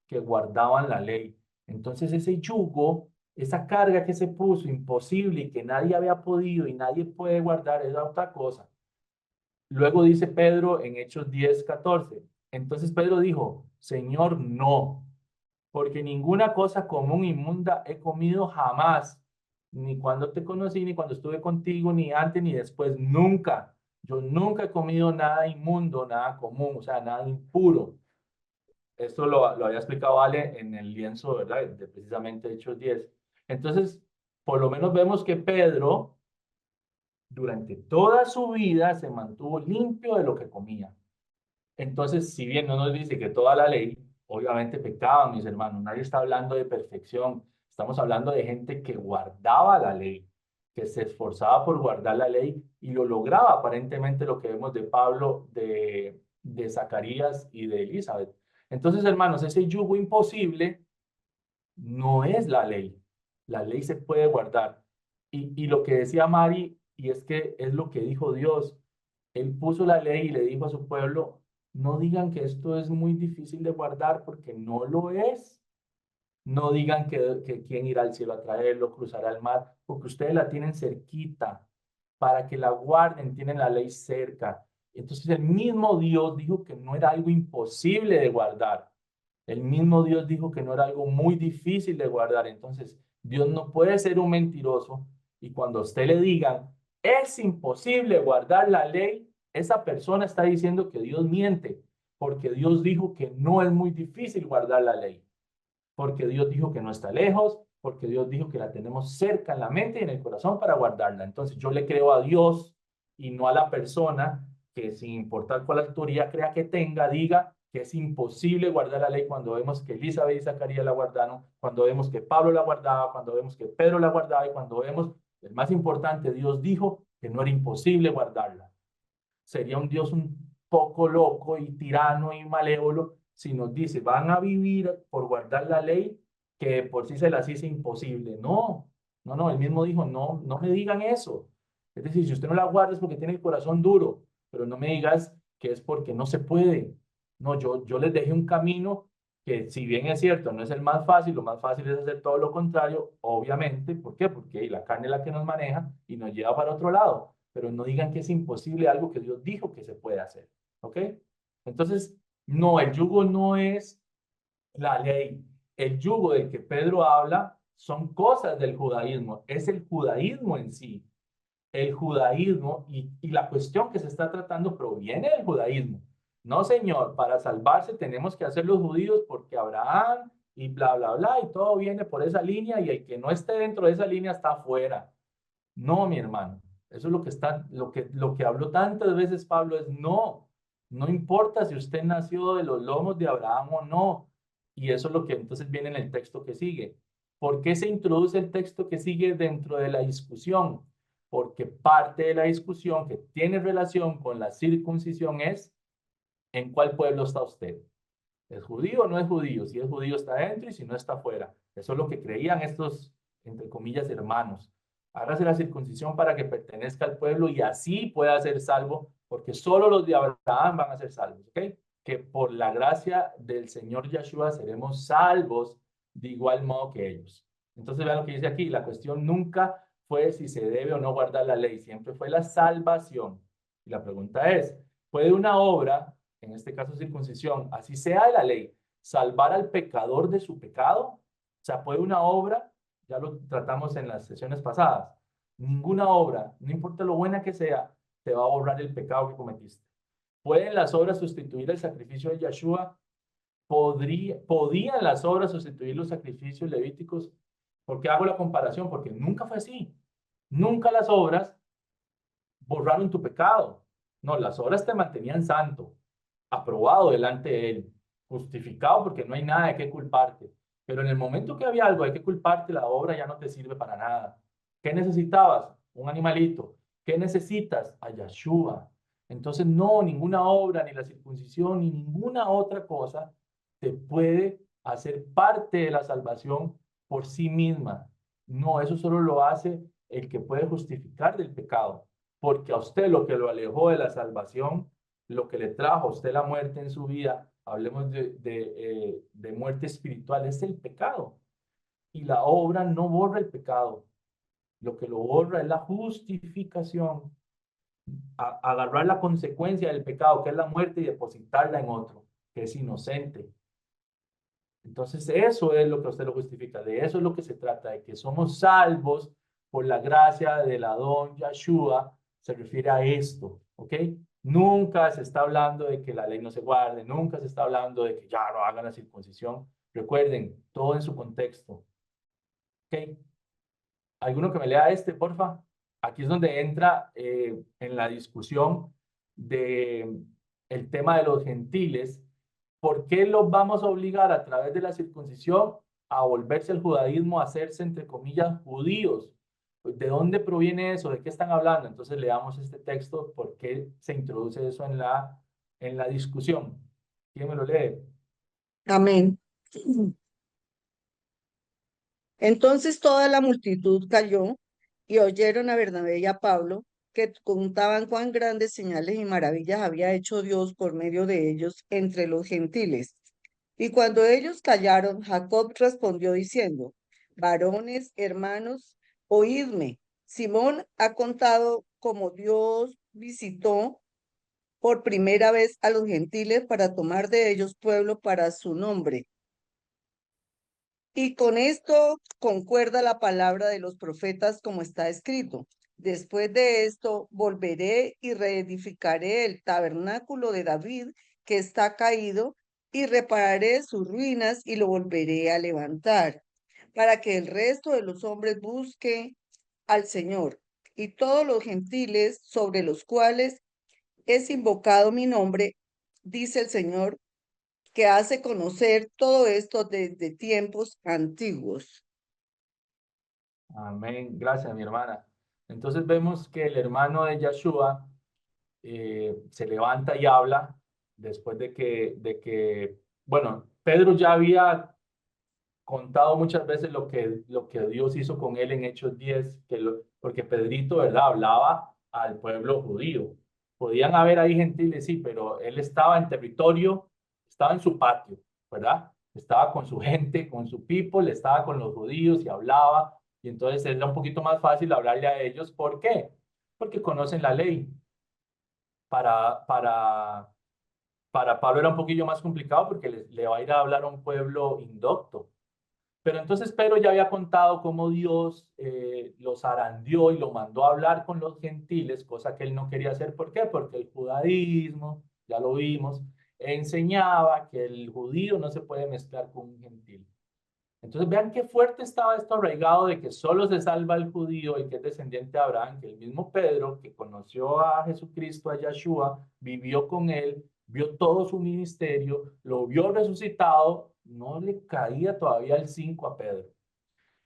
que guardaban la ley. Entonces ese yugo, esa carga que se puso imposible y que nadie había podido y nadie puede guardar, es otra cosa. Luego dice Pedro en Hechos 10:14. Entonces Pedro dijo, Señor, no, porque ninguna cosa común inmunda he comido jamás, ni cuando te conocí, ni cuando estuve contigo, ni antes, ni después, nunca. Yo nunca he comido nada inmundo, nada común, o sea, nada impuro. Esto lo había explicado Ale en el lienzo, ¿verdad? De precisamente Hechos 10. Entonces, por lo menos vemos que Pedro, durante toda su vida, se mantuvo limpio de lo que comía. Entonces, si bien no nos dice que toda la ley, obviamente pecaban, mis hermanos, nadie está hablando de perfección, estamos hablando de gente que guardaba la ley, que se esforzaba por guardar la ley y lo lograba, aparentemente lo que vemos de Pablo, de Zacarías y de Elizabeth. Entonces, hermanos, ese yugo imposible no es la ley se puede guardar. Y lo que decía Mari, y es que es lo que dijo Dios, él puso la ley y le dijo a su pueblo, no digan que esto es muy difícil de guardar porque no lo es. No digan que quién irá al cielo a traerlo, cruzará el mar, porque ustedes la tienen cerquita. Para que la guarden, tienen la ley cerca. Entonces el mismo Dios dijo que no era algo imposible de guardar. El mismo Dios dijo que no era algo muy difícil de guardar. Entonces Dios no puede ser un mentiroso. Y cuando a usted le digan, es imposible guardar la ley, esa persona está diciendo que Dios miente, porque Dios dijo que no es muy difícil guardar la ley, porque Dios dijo que no está lejos, porque Dios dijo que la tenemos cerca en la mente y en el corazón para guardarla. Entonces yo le creo a Dios y no a la persona que, sin importar cuál autoridad crea que tenga, diga que es imposible guardar la ley, cuando vemos que Elizabeth y Zacarías la guardaron, cuando vemos que Pablo la guardaba, cuando vemos que Pedro la guardaba, y cuando vemos, el más importante, Dios dijo que no era imposible guardarla. Sería un Dios un poco loco y tirano y malévolo si nos dice, van a vivir por guardar la ley que por sí se las hizo imposible. No, no, no, él mismo dijo, no, no me digan eso. Es decir, si usted no la guarda es porque tiene el corazón duro, pero no me digas que es porque no se puede. No, yo les dejé un camino que, si bien es cierto, no es el más fácil, lo más fácil es hacer todo lo contrario, obviamente. ¿Por qué? Porque la carne es la que nos maneja y nos lleva para otro lado, pero no digan que es imposible algo que Dios dijo que se puede hacer. ¿Ok? Entonces, no, el yugo no es la ley. El yugo del que Pedro habla son cosas del judaísmo, es el judaísmo en sí. El judaísmo y la cuestión que se está tratando proviene del judaísmo. No, señor, para salvarse tenemos que hacer los judíos porque Abraham y bla, bla, bla, y todo viene por esa línea, y el que no esté dentro de esa línea está afuera. No, mi hermano. Eso es lo que está, lo que habló tantas veces Pablo es no. No importa si usted nació de los lomos de Abraham o no. Y eso es lo que entonces viene en el texto que sigue. ¿Por qué se introduce el texto que sigue dentro de la discusión? Porque parte de la discusión que tiene relación con la circuncisión es ¿en cuál pueblo está usted? ¿Es judío o no es judío? Si es judío está dentro y si no está fuera. Eso es lo que creían estos, entre comillas, hermanos. Hágase la circuncisión para que pertenezca al pueblo y así pueda ser salvo, porque solo los de Abraham van a ser salvos, ¿ok? Que por la gracia del Señor Yeshua seremos salvos de igual modo que ellos. Entonces vean lo que dice aquí, la cuestión nunca fue si se debe o no guardar la ley, siempre fue la salvación. Y la pregunta es, ¿puede una obra, en este caso circuncisión, así sea de la ley, salvar al pecador de su pecado? O sea, ¿puede una obra? Ya lo tratamos en las sesiones pasadas. Ninguna obra, no importa lo buena que sea, te va a borrar el pecado que cometiste. ¿Pueden las obras sustituir el sacrificio de Yeshua? ¿Podían las obras sustituir los sacrificios levíticos? ¿Por qué hago la comparación? Porque nunca fue así. Nunca las obras borraron tu pecado. No, las obras te mantenían santo, aprobado delante de Él, justificado porque no hay nada de qué culparte. Pero en el momento que había algo de qué culparte, la obra ya no te sirve para nada. ¿Qué necesitabas? Un animalito. ¿Qué necesitas? A Yeshua. Entonces, no, ninguna obra, ni la circuncisión, ni ninguna otra cosa te puede hacer parte de la salvación por sí misma. No, eso solo lo hace el que puede justificar del pecado, porque a usted lo que lo alejó de la salvación, lo que le trajo a usted la muerte en su vida, hablemos de muerte espiritual, es el pecado. Y la obra no borra el pecado, lo que lo borra es la justificación, agarrar la consecuencia del pecado, que es la muerte, y depositarla en otro, que es inocente. Entonces eso es lo que usted lo justifica, de eso es lo que se trata, de que somos salvos por la gracia del Adón Yeshua, se refiere a esto, ¿ok? Nunca se está hablando de que la ley no se guarde, nunca se está hablando de que ya no hagan la circuncisión. Recuerden, todo en su contexto, ¿ok? ¿Alguno que me lea este, porfa? Aquí es donde entra en la discusión de el tema de los gentiles. ¿Por qué los vamos a obligar a través de la circuncisión a volverse el judaísmo, a hacerse, entre comillas, judíos? ¿De dónde proviene eso? ¿De qué están hablando? Entonces leamos este texto, ¿por qué se introduce eso en la discusión? ¿Quién me lo lee? Amén. Entonces toda la multitud cayó y oyeron a Bernabé y a Pablo, que contaban cuán grandes señales y maravillas había hecho Dios por medio de ellos entre los gentiles. Y cuando ellos callaron, Jacob respondió diciendo: varones, hermanos, oídme. Simón ha contado cómo Dios visitó por primera vez a los gentiles para tomar de ellos pueblo para su nombre. Y con esto concuerda la palabra de los profetas como está escrito. Después de esto volveré y reedificaré el tabernáculo de David que está caído y repararé sus ruinas y lo volveré a levantar para que el resto de los hombres busque al Señor y todos los gentiles sobre los cuales es invocado mi nombre, dice el Señor, que hace conocer todo esto desde tiempos antiguos. Amén. Gracias, mi hermana. Entonces vemos que el hermano de Yeshua se levanta y habla después bueno, Pedro ya había contado muchas veces lo que Dios hizo con él en Hechos 10, porque Pedrito, ¿verdad? Hablaba al pueblo judío. Podían haber ahí gentiles, sí, pero él estaba en territorio, estaba en su patio, ¿verdad? Estaba con su gente, con su people, estaba con los judíos y hablaba. Y entonces era un poquito más fácil hablarle a ellos. ¿Por qué? Porque conocen la ley. Para, para, para Pablo era un poquillo más complicado porque le va a ir a hablar a un pueblo indocto. Pero entonces Pedro ya había contado cómo Dios los zarandeó y lo mandó a hablar con los gentiles, cosa que él no quería hacer. ¿Por qué? Porque el judaísmo, ya lo vimos, enseñaba que el judío no se puede mezclar con un gentil. Entonces vean qué fuerte estaba esto arraigado de que solo se salva el judío y que es descendiente de Abraham, que el mismo Pedro que conoció a Jesucristo, a Yeshua, vivió con él, vio todo su ministerio, lo vio resucitado, no le caía todavía el 5 a Pedro.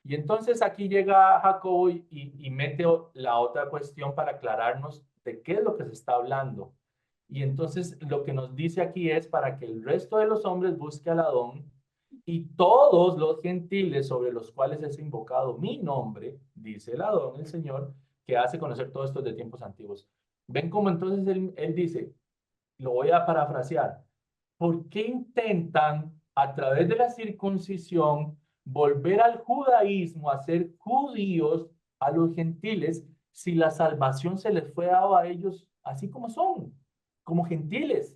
Y entonces aquí llega Jacobo y mete la otra cuestión para aclararnos de qué es lo que se está hablando. Y entonces lo que nos dice aquí es para que el resto de los hombres busque al Adón y todos los gentiles sobre los cuales es invocado mi nombre, dice el Adón, el Señor, que hace conocer todo esto de tiempos antiguos. Ven cómo entonces él dice, lo voy a parafrasear, ¿por qué intentan a través de la circuncisión volver al judaísmo, a ser judíos a los gentiles, si la salvación se les fue dada a ellos así como son, como gentiles?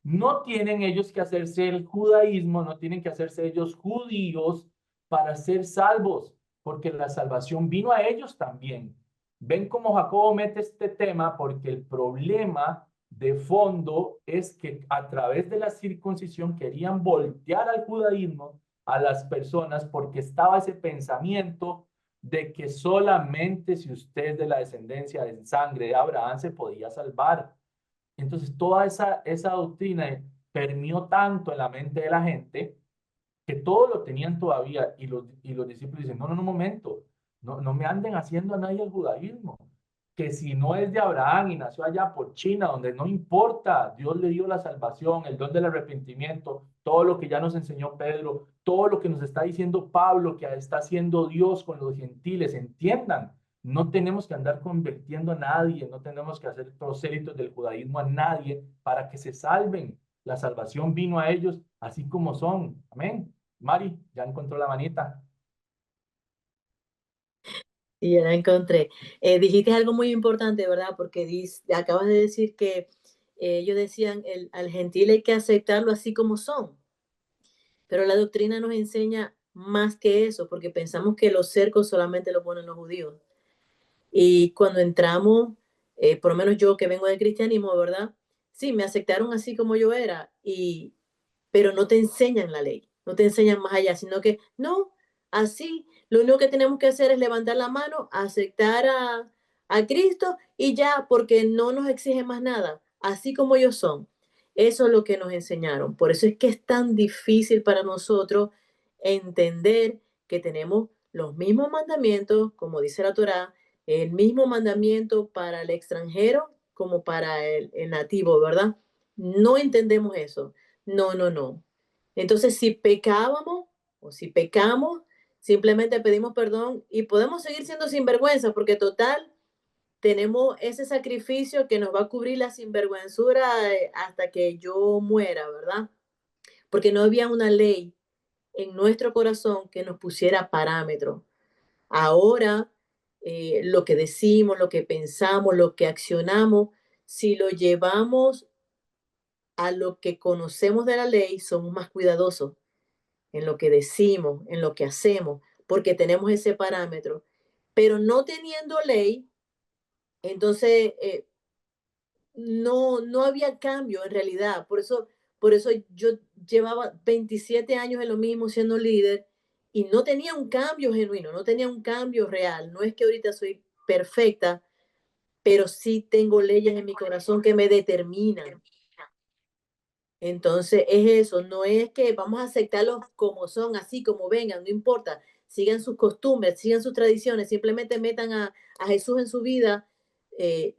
No tienen ellos que hacerse el judaísmo, no tienen que hacerse ellos judíos para ser salvos, porque la salvación vino a ellos también. Ven cómo Jacobo mete este tema, porque el problema de fondo es que a través de la circuncisión querían voltear al judaísmo a las personas porque estaba ese pensamiento de que solamente si usted es de la descendencia de sangre de Abraham se podía salvar. Entonces, toda esa doctrina permeó tanto en la mente de la gente que todo lo tenían todavía y los discípulos dicen, no, no, no, un momento, no me anden haciendo a nadie el judaísmo, que si no es de Abraham y nació allá por China, donde no importa, Dios le dio la salvación, el don del arrepentimiento, todo lo que ya nos enseñó Pedro, todo lo que nos está diciendo Pablo, que está haciendo Dios con los gentiles, entiendan, no tenemos que andar convirtiendo a nadie, no tenemos que hacer prosélitos del judaísmo a nadie para que se salven. La salvación vino a ellos así como son. Amén. Mari, ya encontró la manita. Y ya la encontré. Dijiste algo muy importante, ¿verdad? Porque acabas de decir que ellos decían, al gentil hay que aceptarlo así como son. Pero la doctrina nos enseña más que eso, porque pensamos que los cercos solamente lo ponen los judíos. Y cuando entramos, por lo menos yo que vengo del cristianismo, ¿verdad? Sí, me aceptaron así como yo era, pero no te enseñan la ley, no te enseñan más allá, sino que no, así, lo único que tenemos que hacer es levantar la mano, aceptar a Cristo y ya, porque no nos exige más nada, así como ellos son. Eso es lo que nos enseñaron. Por eso es que es tan difícil para nosotros entender que tenemos los mismos mandamientos, como dice la Torá, el mismo mandamiento para el extranjero como para el nativo, ¿verdad? No entendemos eso. No, no, no. Entonces, si pecábamos o si pecamos, simplemente pedimos perdón y podemos seguir siendo sinvergüenza, porque total, tenemos ese sacrificio que nos va a cubrir la sinvergüenzura hasta que yo muera, ¿verdad? Porque no había una ley en nuestro corazón que nos pusiera parámetros. Ahora, lo que decimos, lo que pensamos, lo que accionamos, si lo llevamos a lo que conocemos de la ley, somos más cuidadosos en lo que decimos, en lo que hacemos, porque tenemos ese parámetro. Pero no teniendo ley, entonces no había cambio en realidad. Por eso yo llevaba 27 años en lo mismo siendo líder y no tenía un cambio genuino, no tenía un cambio real. No es que ahorita soy perfecta, pero sí tengo leyes en mi corazón que me determinan. Entonces es eso, no es que vamos a aceptarlos como son, así como vengan, no importa, sigan sus costumbres, sigan sus tradiciones, simplemente metan a Jesús en su vida. eh,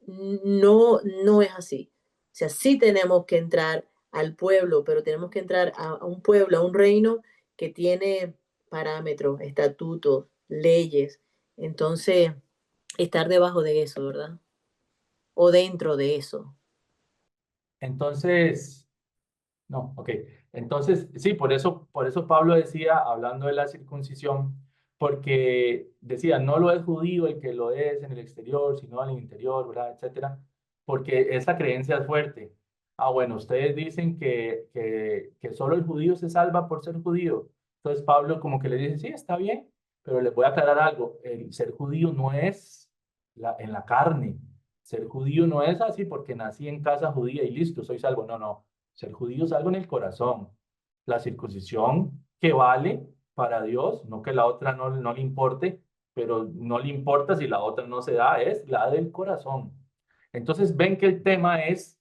no es así. O sea, sí tenemos que entrar al pueblo, pero tenemos que entrar a un pueblo, a un reino que tiene parámetros, estatutos, leyes. Entonces, estar debajo de eso, ¿verdad? O dentro de eso. Entonces, no, ok. Entonces, sí, por eso Pablo decía, hablando de la circuncisión, porque decía, no lo es judío el que lo es en el exterior, sino en el interior, ¿verdad? Etcétera. Porque esa creencia es fuerte. Ah, bueno, ustedes dicen que solo el judío se salva por ser judío. Entonces Pablo como que le dice, sí, está bien, pero les voy a aclarar algo. El ser judío no es en la carne. Ser judío no es así porque nací en casa judía y listo, soy salvo. No, no. Ser judío es algo en el corazón. La circuncisión que vale para Dios, no que la otra no le importe, pero no le importa si la otra no se da, es la del corazón. Entonces ven que el tema es,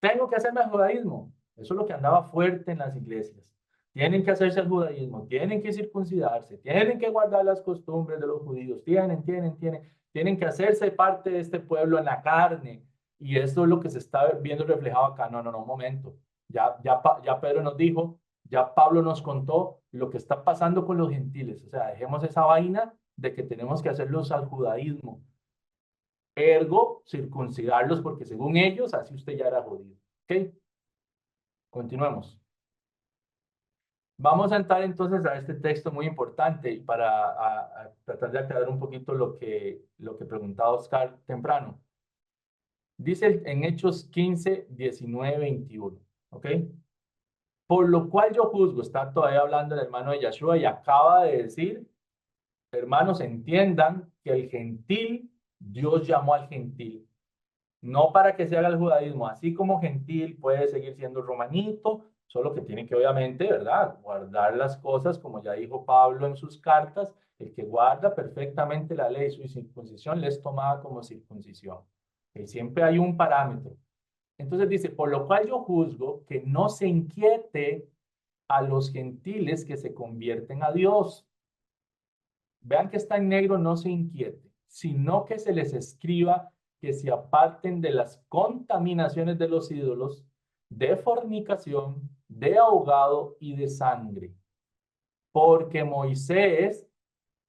tengo que hacerme el judaísmo. Eso es lo que andaba fuerte en las iglesias. Tienen que hacerse el judaísmo, tienen que circuncidarse, tienen que guardar las costumbres de los judíos, tienen que hacerse parte de este pueblo en la carne. Y esto es lo que se está viendo reflejado acá. No, no, no, un momento. Ya Pedro nos dijo, ya Pablo nos contó lo que está pasando con los gentiles. O sea, dejemos esa vaina de que tenemos que hacerlos al judaísmo. Ergo, circuncidarlos porque según ellos, así usted ya era judío. ¿Ok? Continuemos. Vamos a entrar entonces a este texto muy importante y para tratar de aclarar un poquito lo que preguntaba Oscar temprano. Dice en Hechos 15, 19, 21. ¿Ok? Por lo cual yo juzgo, está todavía hablando el hermano de Yeshua y acaba de decir, hermanos, entiendan que el gentil, Dios llamó al gentil. No para que se haga el judaísmo, así como gentil puede seguir siendo romanito, solo que tiene que obviamente, ¿verdad? Guardar las cosas, como ya dijo Pablo en sus cartas, el que guarda perfectamente la ley, su circuncisión les tomaba como circuncisión. Que siempre hay un parámetro. Entonces dice, por lo cual yo juzgo que no se inquiete a los gentiles que se convierten a Dios. Vean que está en negro, no se inquiete, sino que se les escriba que se aparten de las contaminaciones de los ídolos, de fornicación, de ahogado y de sangre. Porque Moisés,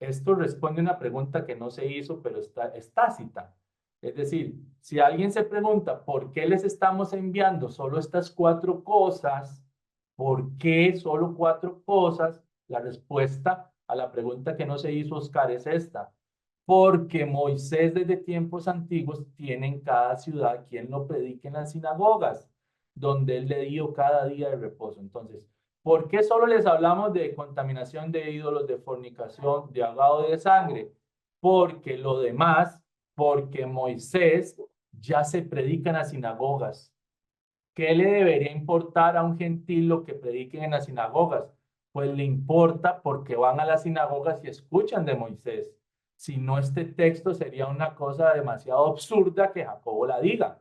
esto responde a una pregunta que no se hizo, pero es tácita. Es decir, si alguien se pregunta por qué les estamos enviando solo estas 4 cosas, ¿por qué solo 4 cosas? La respuesta a la pregunta que no se hizo, Oscar, es esta. Porque Moisés desde tiempos antiguos tiene en cada ciudad quien lo predique en las sinagogas, donde él le dio cada día de reposo. Entonces, ¿por qué solo les hablamos de contaminación de ídolos, de fornicación, de ahogado de sangre? Porque lo demás, porque Moisés ya se predica en las sinagogas. ¿Qué le debería importar a un gentil lo que prediquen en las sinagogas? Pues le importa porque van a las sinagogas y escuchan de Moisés. Si no, este texto sería una cosa demasiado absurda que Jacobo la diga.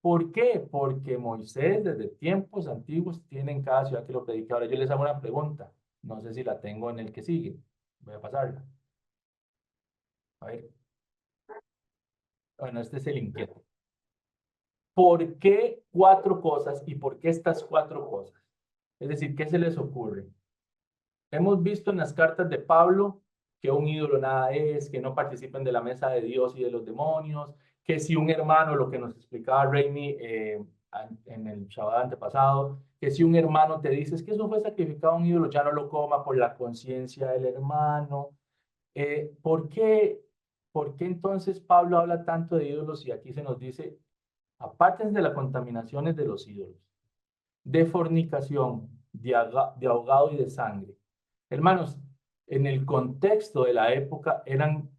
¿Por qué? Porque Moisés desde tiempos antiguos tiene en cada ciudad que lo predica. Ahora yo les hago una pregunta. No sé si la tengo en el que sigue. Voy a pasarla. A ver. Bueno, este es el inquieto. ¿Por qué 4 cosas y por qué estas 4 cosas? Es decir, ¿qué se les ocurre? Hemos visto en las cartas de Pablo que un ídolo nada es, que no participen de la mesa de Dios y de los demonios, que si un hermano, lo que nos explicaba Raimi en el Shabbat antepasado, que si un hermano te dice es que eso fue sacrificado a un ídolo, ya no lo coma por la conciencia del hermano. ¿Por qué entonces Pablo habla tanto de ídolos y aquí se nos dice Apártense de las contaminaciones de los ídolos, de fornicación, de ahogado y de sangre. Hermanos, en el contexto de la época eran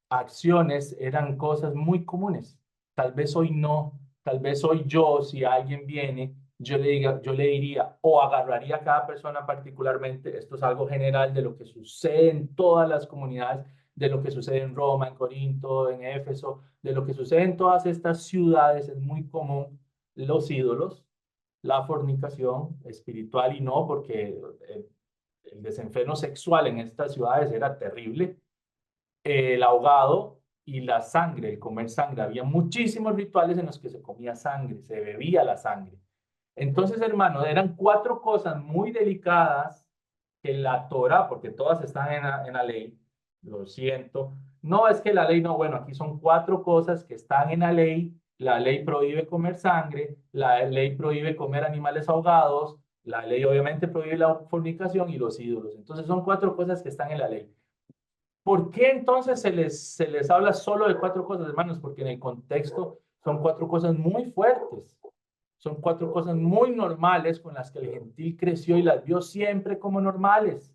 acciones, eran cosas muy comunes. Tal vez hoy no, tal vez hoy yo, si alguien viene, yo le diría, o agarraría a cada persona particularmente, esto es algo general de lo que sucede en todas las comunidades, de lo que sucede en Roma, en Corinto, en Éfeso, de lo que sucede en todas estas ciudades, es muy común los ídolos, la fornicación espiritual y no, porque el desenfreno sexual en estas ciudades era terrible, el ahogado y la sangre, el comer sangre. Había muchísimos rituales en los que se comía sangre, se bebía la sangre. Entonces, hermanos, eran 4 cosas muy delicadas que la Torah, porque todas están en la ley, lo siento. No es que la ley no, bueno, aquí son 4 cosas que están en la ley. La ley prohíbe comer sangre, la ley prohíbe comer animales ahogados, la ley obviamente prohíbe la fornicación y los ídolos. Entonces son 4 cosas que están en la ley. ¿Por qué entonces se les habla solo de 4 cosas, hermanos? Porque en el contexto son 4 cosas muy fuertes. Son 4 cosas muy normales con las que el gentil creció y las vio siempre como normales.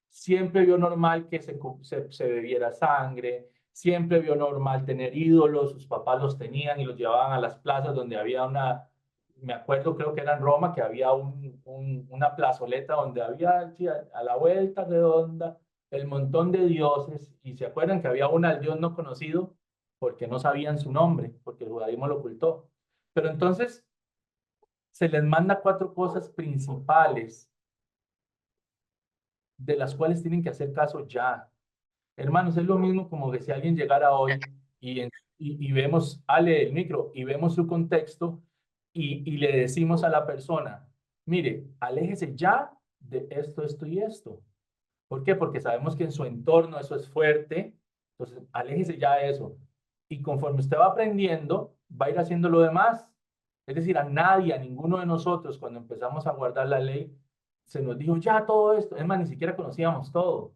Siempre vio normal que se bebiera sangre, siempre vio normal tener ídolos, sus papás los tenían y los llevaban a las plazas donde había me acuerdo, creo que era en Roma, que había una plazoleta donde había sí, a la vuelta redonda el montón de dioses, y se acuerdan que había al dios no conocido porque no sabían su nombre, porque el judaísmo lo ocultó. Pero entonces se les manda 4 cosas principales de las cuales tienen que hacer caso ya. Hermanos, es lo mismo como que si alguien llegara hoy y vemos, Ale el micro, y vemos su contexto y le decimos a la persona, mire, aléjese ya de esto, esto y esto. ¿Por qué? Porque sabemos que en su entorno eso es fuerte, entonces aléjese ya de eso. Y conforme usted va aprendiendo, va a ir haciendo lo demás. Es decir, a nadie, a ninguno de nosotros, cuando empezamos a guardar la ley, se nos dijo ya todo esto. Es más, ni siquiera conocíamos todo.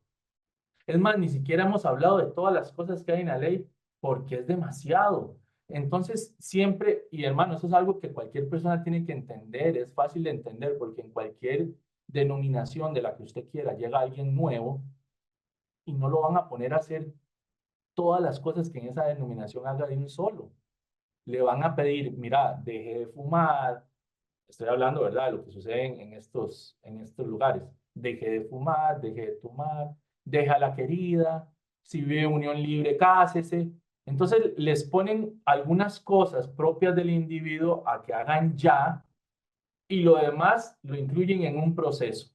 Es más, ni siquiera hemos hablado de todas las cosas que hay en la ley porque es demasiado. Entonces, siempre, y hermano, eso es algo que cualquier persona tiene que entender, es fácil de entender porque en cualquier denominación de la que usted quiera llega alguien nuevo y no lo van a poner a hacer todas las cosas que en esa denominación haga de un solo. Le van a pedir, mira, deje de fumar, estoy hablando, ¿verdad?, de lo que sucede en estos lugares. Deje de fumar, deje de tomar, deja a la querida, si vive en unión libre, cásese. Entonces les ponen algunas cosas propias del individuo a que hagan ya y lo demás lo incluyen en un proceso.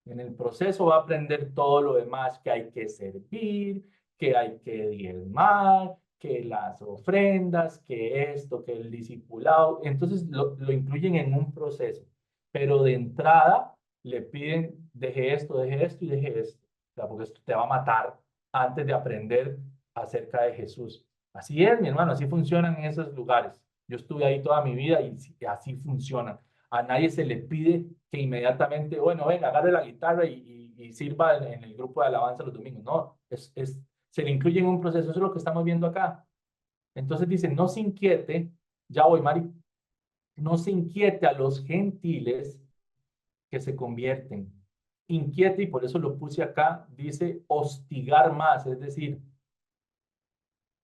En el proceso va a aprender todo lo demás que hay que servir, que hay que diezmar, que las ofrendas, que esto, que el discipulado. Entonces lo incluyen en un proceso. Pero de entrada le piden, deje esto y deje esto. O sea, porque esto te va a matar antes de aprender acerca de Jesús. Así es, mi hermano, así funcionan en esos lugares. Yo estuve ahí toda mi vida y así funcionan. A nadie se le pide que inmediatamente, bueno, venga, agarre la guitarra y sirva en el grupo de alabanza los domingos. No, se le incluye en un proceso. Eso es lo que estamos viendo acá. Entonces dice, no se inquiete, ya voy, Mari, no se inquiete a los gentiles que se convierten. Inquiete, y por eso lo puse acá, dice hostigar más, es decir,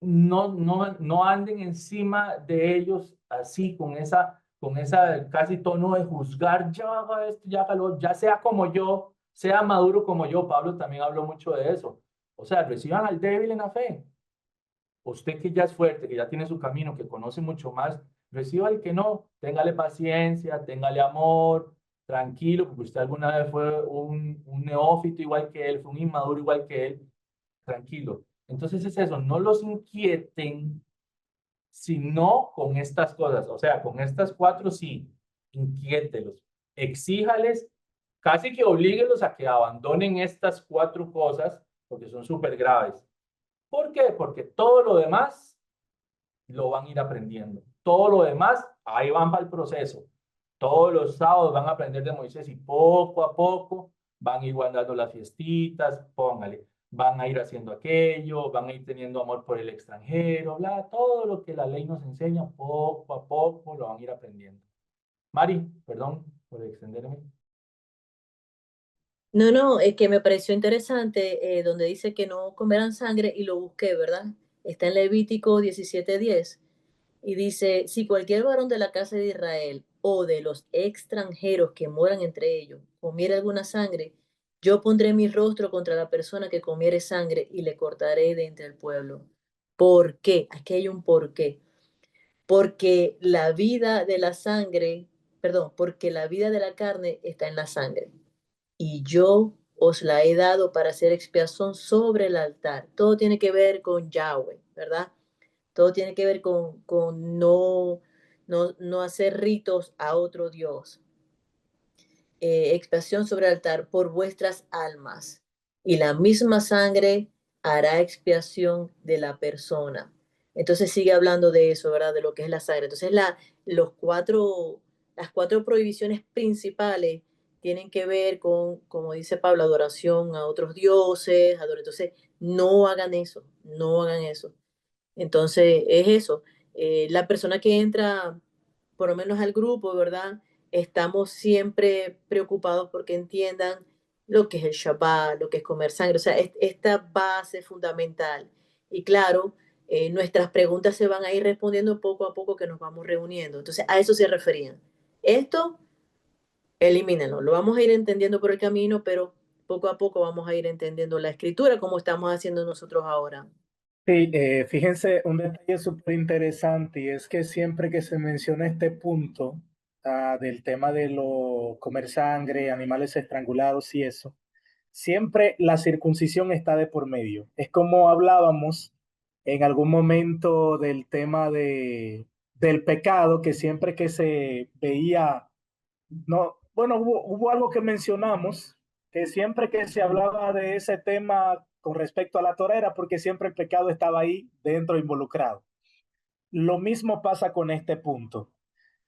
no anden encima de ellos así, con esa casi tono de juzgar, ya haga esto, ya hágalo, ya sea como yo, sea maduro como yo. Pablo también habló mucho de eso. O sea, reciban al débil en la fe. Usted que ya es fuerte, que ya tiene su camino, que conoce mucho más, reciba al que no, téngale paciencia, téngale amor, tranquilo, porque usted alguna vez fue un neófito igual que él, fue un inmaduro igual que él, tranquilo. Entonces es eso, no los inquieten, sino con estas cosas, o sea, con estas 4 sí, inquiételos, exíjales, casi que oblíguelos a que abandonen estas 4 cosas, porque son súper graves. ¿Por qué? Porque todo lo demás lo van a ir aprendiendo. Todo lo demás, ahí van para el proceso. Todos los sábados van a aprender de Moisés y poco a poco van a ir guardando las fiestitas, póngale. van a ir haciendo aquello, van a ir teniendo amor por el extranjero, bla, todo lo que la ley nos enseña, poco a poco lo van a ir aprendiendo. Mari, perdón por extenderme. No, no, es que me pareció interesante donde dice que no comerán sangre y lo busqué, ¿verdad? Está en Levítico 17:10 y dice, si cualquier varón de la casa de Israel o de los extranjeros que moran entre ellos comiera alguna sangre, yo pondré mi rostro contra la persona que comiere sangre y le cortaré de entre el pueblo. ¿Por qué? Aquí hay un por qué. Porque la vida de la sangre, perdón, porque la vida de la carne está en la sangre y yo os la he dado para hacer expiación sobre el altar. Todo tiene que ver con Yahweh, ¿verdad? Todo tiene que ver con no hacer ritos a otro Dios. Expiación sobre el altar por vuestras almas. Y la misma sangre hará expiación de la persona. Entonces sigue hablando de eso, ¿verdad? De lo que es la sangre. Entonces las cuatro prohibiciones principales tienen que ver con, como dice Pablo, adoración a otros dioses. Entonces, no hagan eso, no hagan eso. Entonces, es eso. La persona que entra, por lo menos al grupo, ¿verdad? Estamos siempre preocupados porque entiendan lo que es el Shabbat, lo que es comer sangre, o sea, esta base fundamental. Y claro, nuestras preguntas se van a ir respondiendo poco a poco que nos vamos reuniendo. Entonces, a eso se referían. Esto, elimínenlo. Lo vamos a ir entendiendo por el camino, pero poco a poco vamos a ir entendiendo la escritura como estamos haciendo nosotros ahora. Sí, fíjense un detalle súper interesante y es que siempre que se menciona este punto del tema de lo comer sangre, animales estrangulados y eso, siempre la circuncisión está de por medio. Es como hablábamos en algún momento del tema del pecado, que siempre que se veía, no, bueno, hubo algo que mencionamos, que siempre que se hablaba de ese tema con respecto a la Torá era porque siempre el pecado estaba ahí dentro involucrado. Lo mismo pasa con este punto.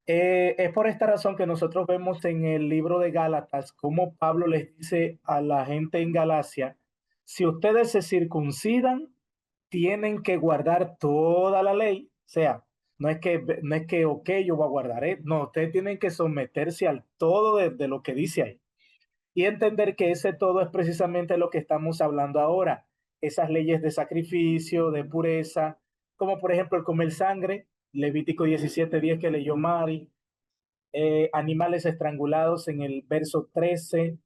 Es por esta razón que nosotros vemos en el libro de Gálatas cómo Pablo les dice a la gente en Galacia, si ustedes se circuncidan, tienen que guardar toda la ley. O sea, no es que ok, yo voy a guardar, no, ustedes tienen que someterse al todo de lo que dice ahí y entender que ese todo es precisamente lo que estamos hablando ahora, esas leyes de sacrificio, de pureza, como por ejemplo el comer sangre, Levítico 17:10 que leyó Mari, animales estrangulados en el verso 13,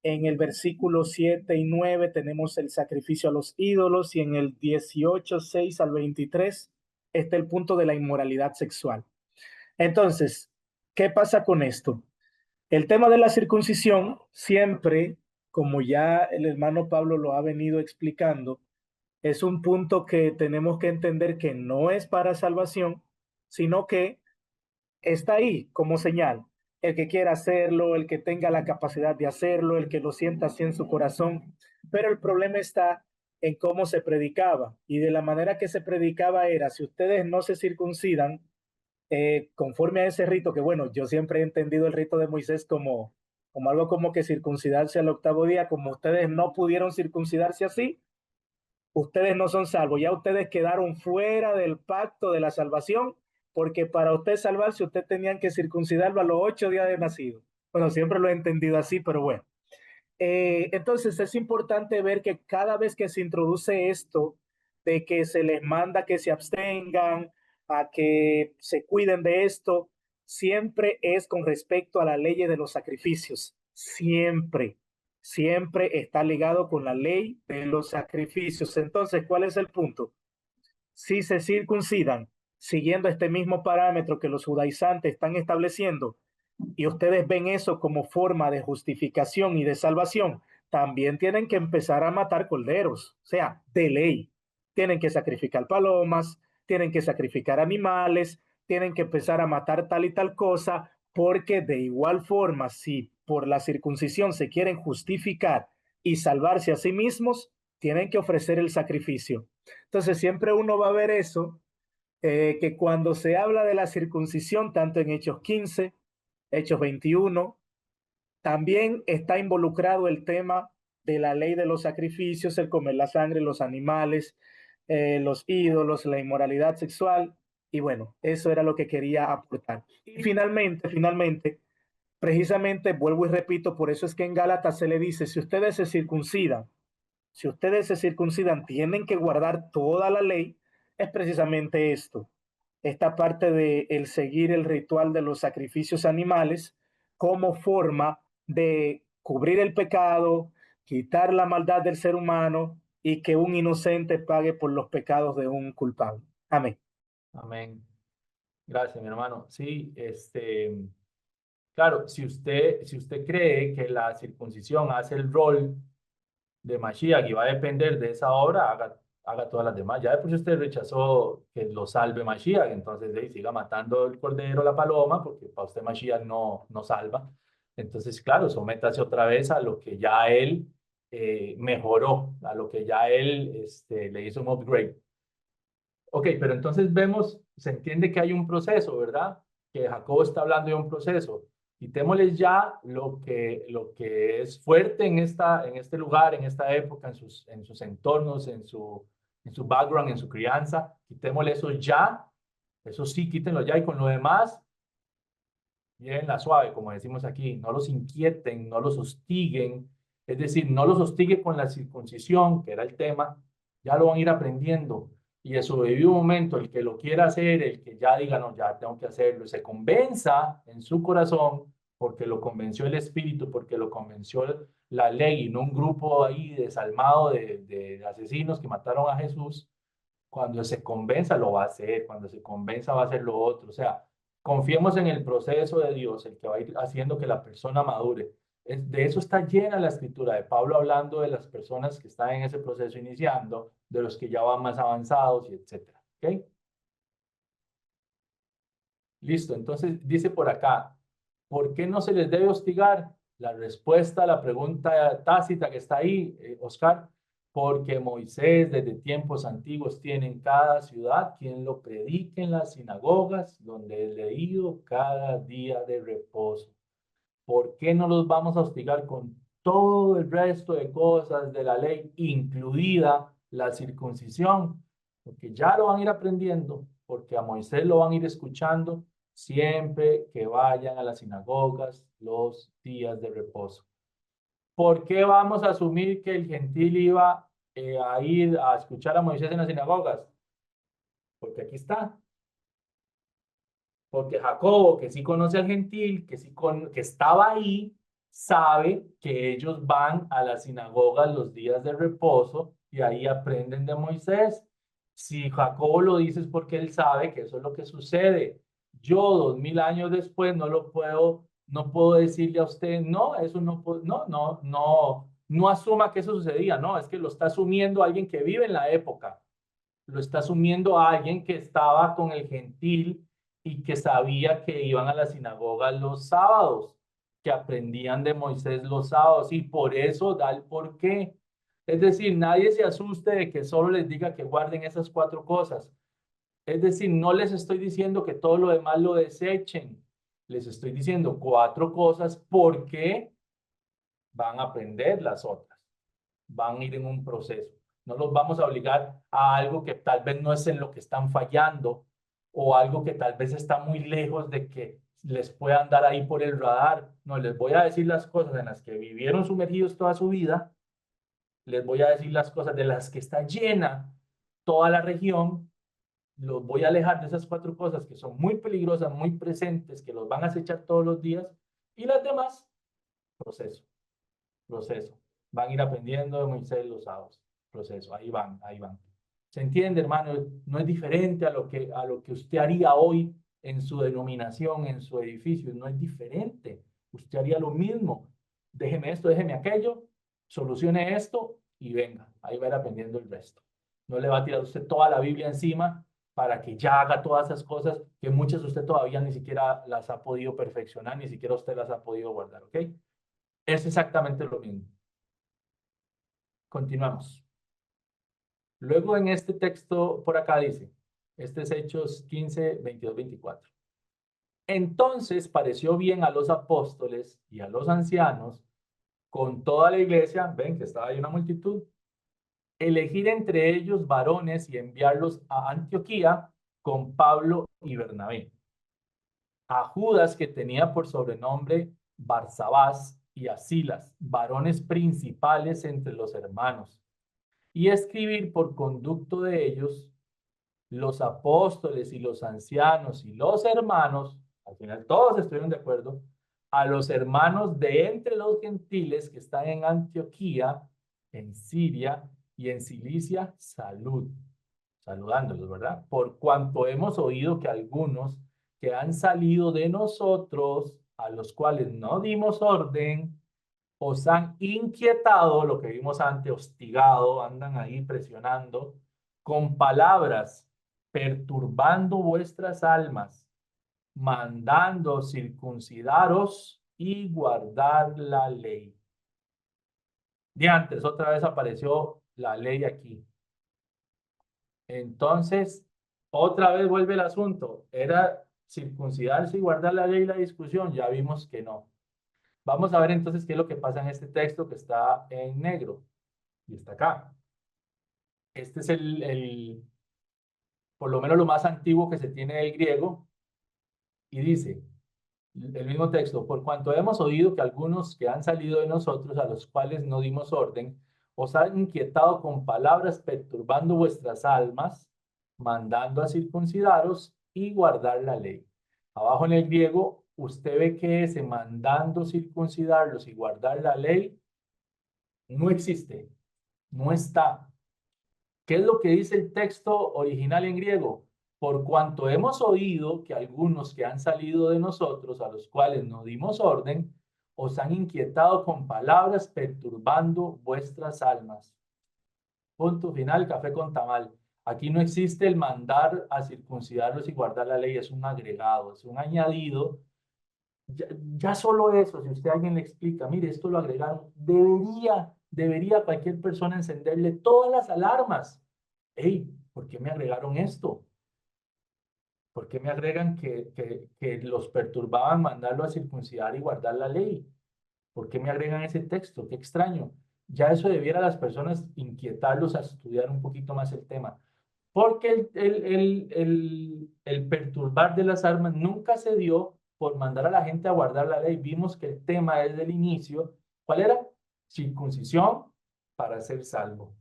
en el versículo 7 y 9 tenemos el sacrificio a los ídolos y en el 18:6 al 23 está el punto de la inmoralidad sexual. Entonces, ¿qué pasa con esto? El tema de la circuncisión siempre, como ya el hermano Pablo lo ha venido explicando, es un punto que tenemos que entender que no es para salvación, sino que está ahí como señal. El que quiera hacerlo, el que tenga la capacidad de hacerlo, el que lo sienta así en su corazón. Pero el problema está en cómo se predicaba. Y de la manera que se predicaba era, si ustedes no se circuncidan, conforme a ese rito, que bueno, yo siempre he entendido el rito de Moisés como algo como que circuncidarse al octavo día, como ustedes no pudieron circuncidarse así, ustedes no son salvos, ya ustedes quedaron fuera del pacto de la salvación, porque para usted salvarse, usted tenían que circuncidarlo a los 8 días de nacido. Bueno, siempre lo he entendido así, pero bueno. Entonces es importante ver que cada vez que se introduce esto, de que se les manda que se abstengan, a que se cuiden de esto, siempre es con respecto a la ley de los sacrificios. Siempre, siempre está ligado con la ley de los sacrificios. Entonces, ¿cuál es el punto? Si se circuncidan siguiendo este mismo parámetro que los judaizantes están estableciendo, y ustedes ven eso como forma de justificación y de salvación, también tienen que empezar a matar corderos, o sea, de ley. Tienen que sacrificar palomas, tienen que sacrificar animales, tienen que empezar a matar tal y tal cosa, porque de igual forma, si por la circuncisión se quieren justificar y salvarse a sí mismos, tienen que ofrecer el sacrificio. Entonces siempre uno va a ver eso, que cuando se habla de la circuncisión, tanto en Hechos 15, Hechos 21, también está involucrado el tema de la ley de los sacrificios, el comer la sangre de los animales, los ídolos, la inmoralidad sexual. Y bueno, eso era lo que quería aportar. Y finalmente, precisamente, vuelvo y repito, por eso es que en Gálatas se le dice, si ustedes se circuncidan, tienen que guardar toda la ley, es precisamente esto, esta parte de el seguir el ritual de los sacrificios animales como forma de cubrir el pecado, quitar la maldad del ser humano y que un inocente pague por los pecados de un culpable. Amén. Amén. Gracias, mi hermano. Sí, claro, si usted cree que la circuncisión hace el rol de Mashiach y va a depender de esa obra, haga todas las demás. Ya después usted rechazó que lo salve Mashiach, entonces siga matando el cordero, la paloma, porque para usted Mashiach no salva. Entonces, claro, sométase otra vez a lo que ya él mejoró, a lo que ya él le hizo un upgrade. Ok, pero entonces se entiende que hay un proceso, ¿verdad? Que Jacobo está hablando de un proceso. Quitémosles ya lo que es fuerte en este lugar, en esta época, en sus entornos, en su background, en su crianza. Quitémosle eso ya. Eso sí, quítenlo ya. Y con lo demás, bien la suave, como decimos aquí. No los inquieten, no los hostiguen. Es decir, no los hostigue con la circuncisión, que era el tema. Ya lo van a ir aprendiendo. Y eso de un momento, el que lo quiera hacer, el que ya diga, no, ya tengo que hacerlo, y se convenza en su corazón, porque lo convenció el Espíritu, porque lo convenció la ley, y no un grupo ahí desalmado de asesinos que mataron a Jesús. Cuando se convenza, lo va a hacer. Cuando se convenza, va a hacer lo otro. O sea, confiemos en el proceso de Dios, el que va a ir haciendo que la persona madure. De eso está llena la escritura de Pablo, hablando de las personas que están en ese proceso iniciando, de los que ya van más avanzados, y etcétera. ¿Ok? Listo. Entonces dice por acá, ¿por qué no se les debe hostigar? La respuesta a la pregunta tácita que está ahí, Oscar, porque Moisés desde tiempos antiguos tiene en cada ciudad quien lo predique en las sinagogas, donde es leído cada día de reposo. ¿Por qué no los vamos a hostigar con todo el resto de cosas de la ley, incluida la circuncisión? Porque ya lo van a ir aprendiendo, porque a Moisés lo van a ir escuchando siempre que vayan a las sinagogas los días de reposo. ¿Por qué vamos a asumir que el gentil iba a ir a escuchar a Moisés en las sinagogas? Porque aquí está. Porque Jacobo, que sí conoce al gentil, que estaba ahí, sabe que ellos van a la sinagoga los días de reposo y ahí aprenden de Moisés. Si Jacobo lo dice es porque él sabe que eso es lo que sucede. Yo, 2000 años después, no puedo decirle a usted, no, eso no asuma que eso sucedía, no, es que lo está asumiendo alguien que vive en la época, lo está asumiendo alguien que estaba con el gentil y que sabía que iban a la sinagoga los sábados, que aprendían de Moisés los sábados, y por eso da el porqué. Es decir, nadie se asuste de que solo les diga que guarden esas 4 cosas. Es decir, no les estoy diciendo que todo lo demás lo desechen. Les estoy diciendo 4 cosas porque van a aprender las otras. Van a ir en un proceso. No los vamos a obligar a algo que tal vez no es en lo que están fallando o algo que tal vez está muy lejos de que les puedan dar ahí por el radar. No, les voy a decir las cosas en las que vivieron sumergidos toda su vida. Les voy a decir las cosas de las que está llena toda la región. Los voy a alejar de esas 4 cosas que son muy peligrosas, muy presentes, que los van a acechar todos los días. Y las demás, proceso. Van a ir aprendiendo de Moisés los sábados. Proceso, ahí van. ¿Se entiende, hermano? No es diferente a lo que usted haría hoy en su denominación, en su edificio. No es diferente. Usted haría lo mismo. Déjeme esto, déjeme aquello, solucione esto y venga. Ahí va a ir aprendiendo el resto. No le va a tirar usted toda la Biblia encima para que ya haga todas esas cosas que muchas usted todavía ni siquiera las ha podido perfeccionar, ni siquiera usted las ha podido guardar, ¿ok? Es exactamente lo mismo. Continuamos. Luego en este texto por acá dice, este es Hechos 15, 22, 24. Entonces pareció bien a los apóstoles y a los ancianos con toda la iglesia, ven que estaba ahí una multitud, elegir entre ellos varones y enviarlos a Antioquía con Pablo y Bernabé. A Judas, que tenía por sobrenombre Barsabás, y a Silas, varones principales entre los hermanos, y escribir por conducto de ellos los apóstoles y los ancianos y los hermanos, al final todos estuvieron de acuerdo, a los hermanos de entre los gentiles que están en Antioquía, en Siria y en Cilicia, saludándolos, ¿verdad? Por cuanto hemos oído que algunos que han salido de nosotros, a los cuales no dimos orden, os han inquietado, lo que vimos antes, hostigado, andan ahí presionando, con palabras, perturbando vuestras almas, mandando circuncidaros y guardar la ley. De antes, otra vez apareció la ley aquí. Entonces, otra vez vuelve el asunto. ¿Era circuncidarse y guardar la ley la discusión? Ya vimos que no. Vamos a ver entonces qué es lo que pasa en este texto que está en negro y está acá. Este es por lo menos lo más antiguo que se tiene del griego, y dice el mismo texto: por cuanto hemos oído que algunos que han salido de nosotros, a los cuales no dimos orden, os han inquietado con palabras, perturbando vuestras almas, mandando a circuncidaros y guardar la ley. Abajo en el griego, usted ve que ese mandando circuncidarlos y guardar la ley no existe, no está. ¿Qué es lo que dice el texto original en griego? Por cuanto hemos oído que algunos que han salido de nosotros, a los cuales no dimos orden, os han inquietado con palabras, perturbando vuestras almas. Punto final, café con tamal. Aquí no existe el mandar a circuncidarlos y guardar la ley, es un agregado, es un añadido. Ya solo eso, si usted a alguien le explica, mire, esto lo agregaron, debería cualquier persona encenderle todas las alarmas. Hey, ¿por qué me agregaron esto? ¿Por qué me agregan que los perturbaban mandarlo a circuncidar y guardar la ley? ¿Por qué me agregan ese texto? Qué extraño. Ya eso debiera a las personas inquietarlos a estudiar un poquito más el tema. Porque el perturbar de las armas nunca se dio por mandar a la gente a guardar la ley. Vimos que el tema desde el inicio, ¿cuál era? Circuncisión para ser salvo.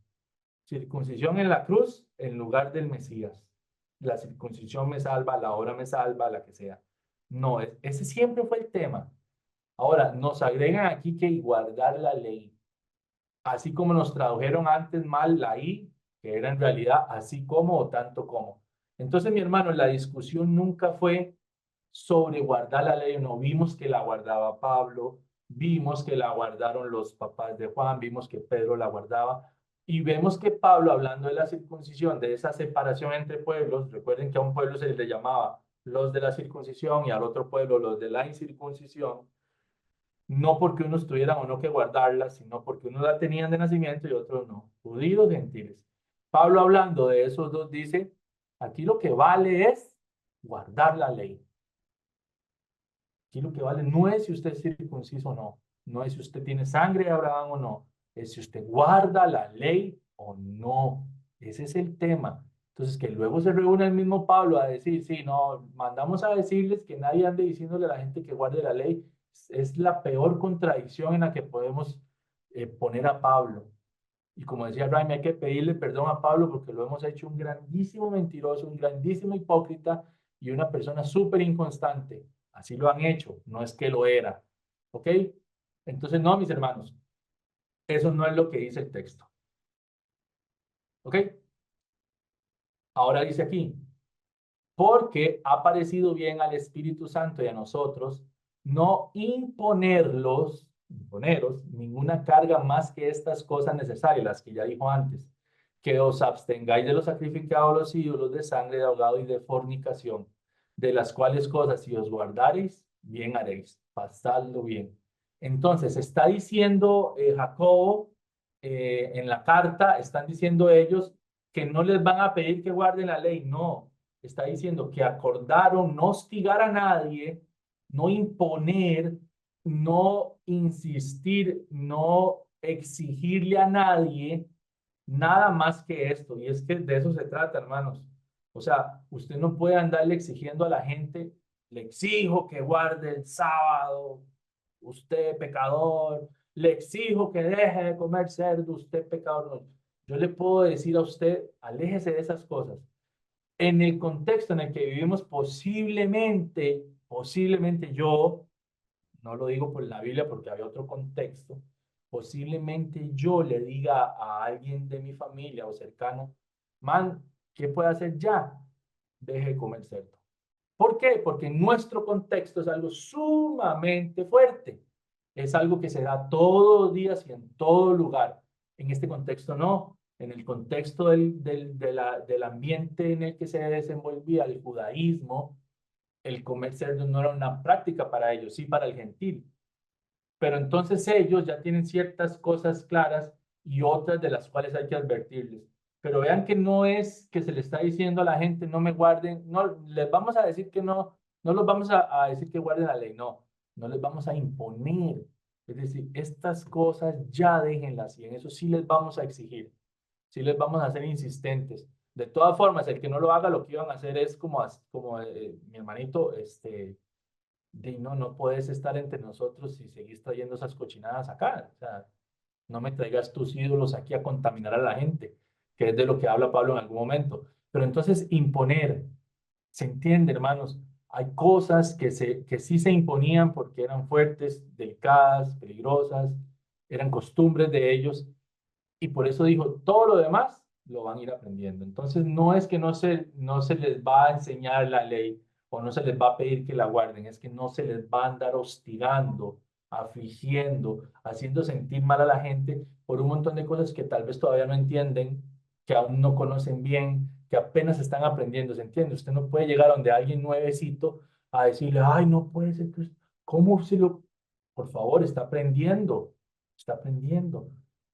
Circuncisión en la cruz en lugar del Mesías. La circuncisión me salva, la hora me salva, la que sea. No, ese siempre fue el tema. Ahora, nos agregan aquí que guardar la ley. Así como nos tradujeron antes mal la I, que era en realidad así como o tanto como. Entonces, mi hermano, la discusión nunca fue sobre guardar la ley. No, vimos que la guardaba Pablo, vimos que la guardaron los papás de Juan, vimos que Pedro la guardaba. Y vemos que Pablo, hablando de la circuncisión, de esa separación entre pueblos, recuerden que a un pueblo se le llamaba los de la circuncisión y al otro pueblo los de la incircuncisión, no porque unos tuvieran o no que guardarla, sino porque unos la tenían de nacimiento y otros no, judíos, gentiles. Pablo, hablando de esos dos, dice, aquí lo que vale es guardar la ley. Aquí lo que vale no es si usted es circunciso o no, no es si usted tiene sangre de Abraham o no, es si usted guarda la ley o no. Ese es el tema. Entonces, que luego se reúne el mismo Pablo a decir, sí, no, mandamos a decirles que nadie ande diciéndole a la gente que guarde la ley. Es la peor contradicción en la que podemos poner a Pablo. Y como decía Raimi, hay que pedirle perdón a Pablo porque lo hemos hecho un grandísimo mentiroso, un grandísimo hipócrita y una persona súper inconstante. Así lo han hecho, no es que lo era. ¿Ok? Entonces, no, mis hermanos, eso no es lo que dice el texto. ¿Ok? Ahora dice aquí, porque ha parecido bien al Espíritu Santo y a nosotros no imponeros ninguna carga más que estas cosas necesarias, las que ya dijo antes, que os abstengáis de los sacrificados a los ídolos, de sangre, de ahogado y de fornicación, de las cuales cosas si os guardareis, bien haréis, pasadlo bien. Entonces, está diciendo Jacobo en la carta, están diciendo ellos que no les van a pedir que guarden la ley, no, está diciendo que acordaron no hostigar a nadie, no imponer no insistir, no exigirle a nadie nada más que esto. Y es que de eso se trata, hermanos. O sea, usted no puede andarle exigiendo a la gente, le exijo que guarde el sábado, usted pecador, le exijo que deje de comer cerdo, usted pecador. No. Yo le puedo decir a usted, aléjese de esas cosas. En el contexto en el que vivimos, posiblemente yo, no lo digo por la Biblia porque había otro contexto, posiblemente yo le diga a alguien de mi familia o cercano, man, ¿qué puede hacer ya? Deje de comer cerdo. ¿Por qué? Porque nuestro contexto es algo sumamente fuerte. Es algo que se da todos los días y en todo lugar. En este contexto no. En el contexto del ambiente en el que se desenvolvía el judaísmo, el comer cerdo no era una práctica para ellos, sí para el gentil. Pero entonces ellos ya tienen ciertas cosas claras y otras de las cuales hay que advertirles. Pero vean que no es que se le está diciendo a la gente, no me guarden, no, les vamos a decir que no, no los vamos a decir que guarden la ley, no, no les vamos a imponer. Es decir, estas cosas ya déjenlas y en eso sí les vamos a exigir, sí les vamos a hacer insistentes. De todas formas, el que no lo haga, lo que iban a hacer es como mi hermanito, no, no puedes estar entre nosotros si seguís trayendo esas cochinadas acá. O sea, no me traigas tus ídolos aquí a contaminar a la gente, que es de lo que habla Pablo en algún momento. Pero entonces imponer, ¿se entiende, hermanos? Hay cosas que sí se imponían porque eran fuertes, delicadas, peligrosas, eran costumbres de ellos, y por eso dijo, todo lo demás lo van a ir aprendiendo. Entonces, no es que no se les va a enseñar la ley o no se les va a pedir que la guarden, es que no se les va a andar hostigando, afligiendo, haciendo sentir mal a la gente por un montón de cosas que tal vez todavía no entienden, que aún no conocen bien, que apenas están aprendiendo, ¿se entiende? Usted no puede llegar donde alguien nuevecito a decirle, ay, no puede ser, que ¿cómo se lo...? Por favor, está aprendiendo, está aprendiendo.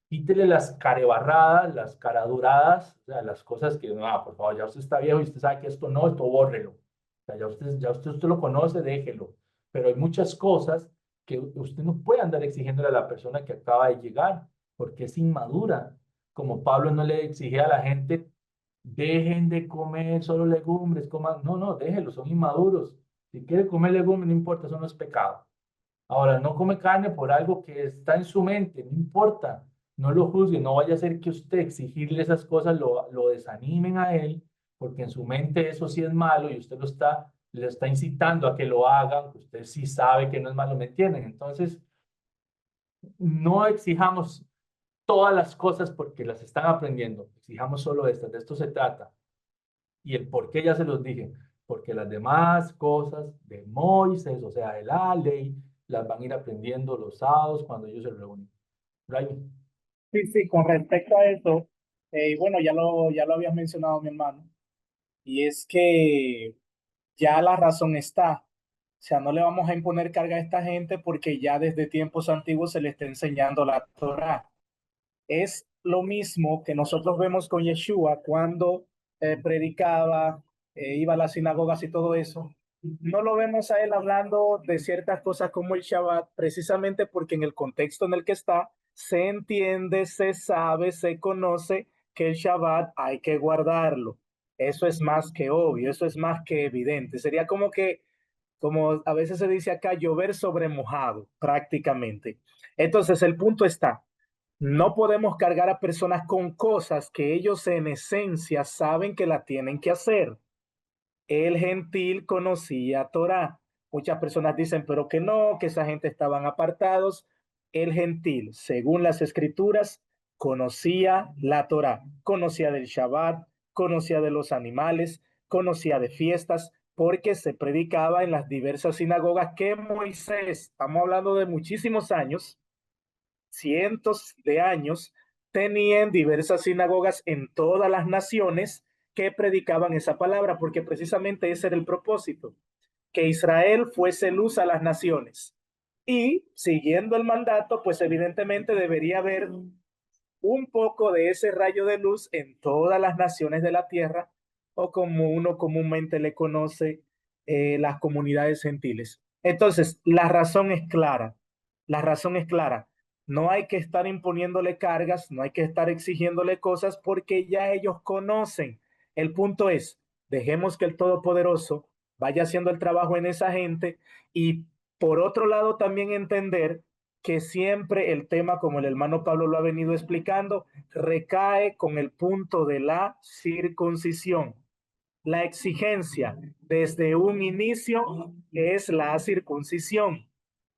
Quítele las carebarradas, las caraduradas, o sea, las cosas que, no, por favor, ya usted está viejo y usted sabe que esto no, esto bórrelo. O sea, ya usted lo conoce, déjelo. Pero hay muchas cosas que usted no puede andar exigiéndole a la persona que acaba de llegar, porque es inmadura. Como Pablo no le exigía a la gente, dejen de comer solo legumbres, coman, no, no, déjenlo, son inmaduros. Si quiere comer legumbres, no importa, eso no es pecado. Ahora, no come carne por algo que está en su mente, no importa, no lo juzgue, no vaya a ser que usted exigirle esas cosas lo desanimen a él, porque en su mente eso sí es malo y usted le está incitando a que lo hagan, que usted sí sabe que no es malo, ¿me entienden? Entonces, no exijamos todas las cosas porque las están aprendiendo, exijamos solo estas, de esto se trata. Y el por qué ya se los dije, porque las demás cosas de Moisés, o sea, de la ley, las van a ir aprendiendo los sábados cuando ellos se reúnen. Brian. Sí, sí, con respecto a eso, y bueno, ya lo habías mencionado, mi hermano, y es que ya la razón está. O sea, no le vamos a imponer carga a esta gente porque ya desde tiempos antiguos se le está enseñando la Torá. Es lo mismo que nosotros vemos con Yeshua cuando predicaba, iba a las sinagogas y todo eso. No lo vemos a él hablando de ciertas cosas como el Shabbat, precisamente porque en el contexto en el que está, se entiende, se sabe, se conoce que el Shabbat hay que guardarlo. Eso es más que obvio, eso es más que evidente. Sería como que, como a veces se dice acá, llover sobre mojado, prácticamente. Entonces, el punto está. No podemos cargar a personas con cosas que ellos en esencia saben que la tienen que hacer. El gentil conocía Torah. Muchas personas dicen, pero que no, que esa gente estaban apartados. El gentil, según las escrituras, conocía la Torah, conocía del Shabbat, conocía de los animales, conocía de fiestas, porque se predicaba en las diversas sinagogas que Moisés, estamos hablando de muchísimos años, cientos de años, tenían diversas sinagogas en todas las naciones que predicaban esa palabra, porque precisamente ese era el propósito, que Israel fuese luz a las naciones. Y siguiendo el mandato, pues evidentemente debería haber un poco de ese rayo de luz en todas las naciones de la tierra, o como uno comúnmente le conoce, las comunidades gentiles. Entonces, la razón es clara. La razón es clara. No hay que estar imponiéndole cargas, no hay que estar exigiéndole cosas porque ya ellos conocen. El punto es, dejemos que el Todopoderoso vaya haciendo el trabajo en esa gente y por otro lado también entender que siempre el tema, como el hermano Pablo lo ha venido explicando, recae con el punto de la circuncisión. La exigencia desde un inicio es la circuncisión.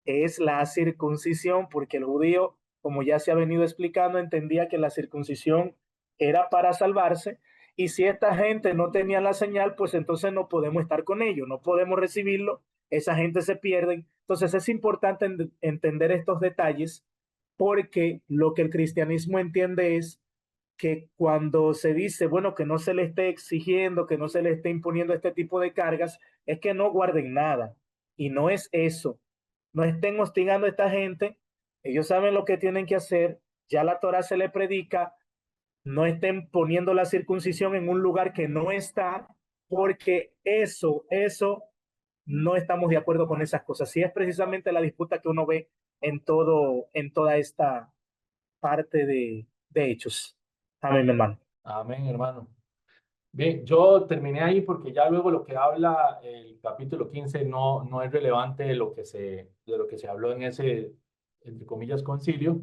Es la circuncisión, porque el judío, como ya se ha venido explicando, entendía que la circuncisión era para salvarse, y si esta gente no tenía la señal, pues entonces no podemos estar con ellos, no podemos recibirlo, esa gente se pierde. Entonces es importante entender estos detalles, porque lo que el cristianismo entiende es que cuando se dice, bueno, que no se le esté exigiendo, que no se le esté imponiendo este tipo de cargas, es que no guarden nada. Y no es eso. No estén hostigando a esta gente. Ellos saben lo que tienen que hacer. Ya la Torah se le predica. No estén poniendo la circuncisión en un lugar que no está, porque eso, no estamos de acuerdo con esas cosas. Sí es precisamente la disputa que uno ve en toda esta parte de hechos. Amén, hermano. Amén, hermano. Bien, yo terminé ahí porque ya luego lo que habla el capítulo 15 no es relevante de lo que se habló en ese, entre comillas, concilio,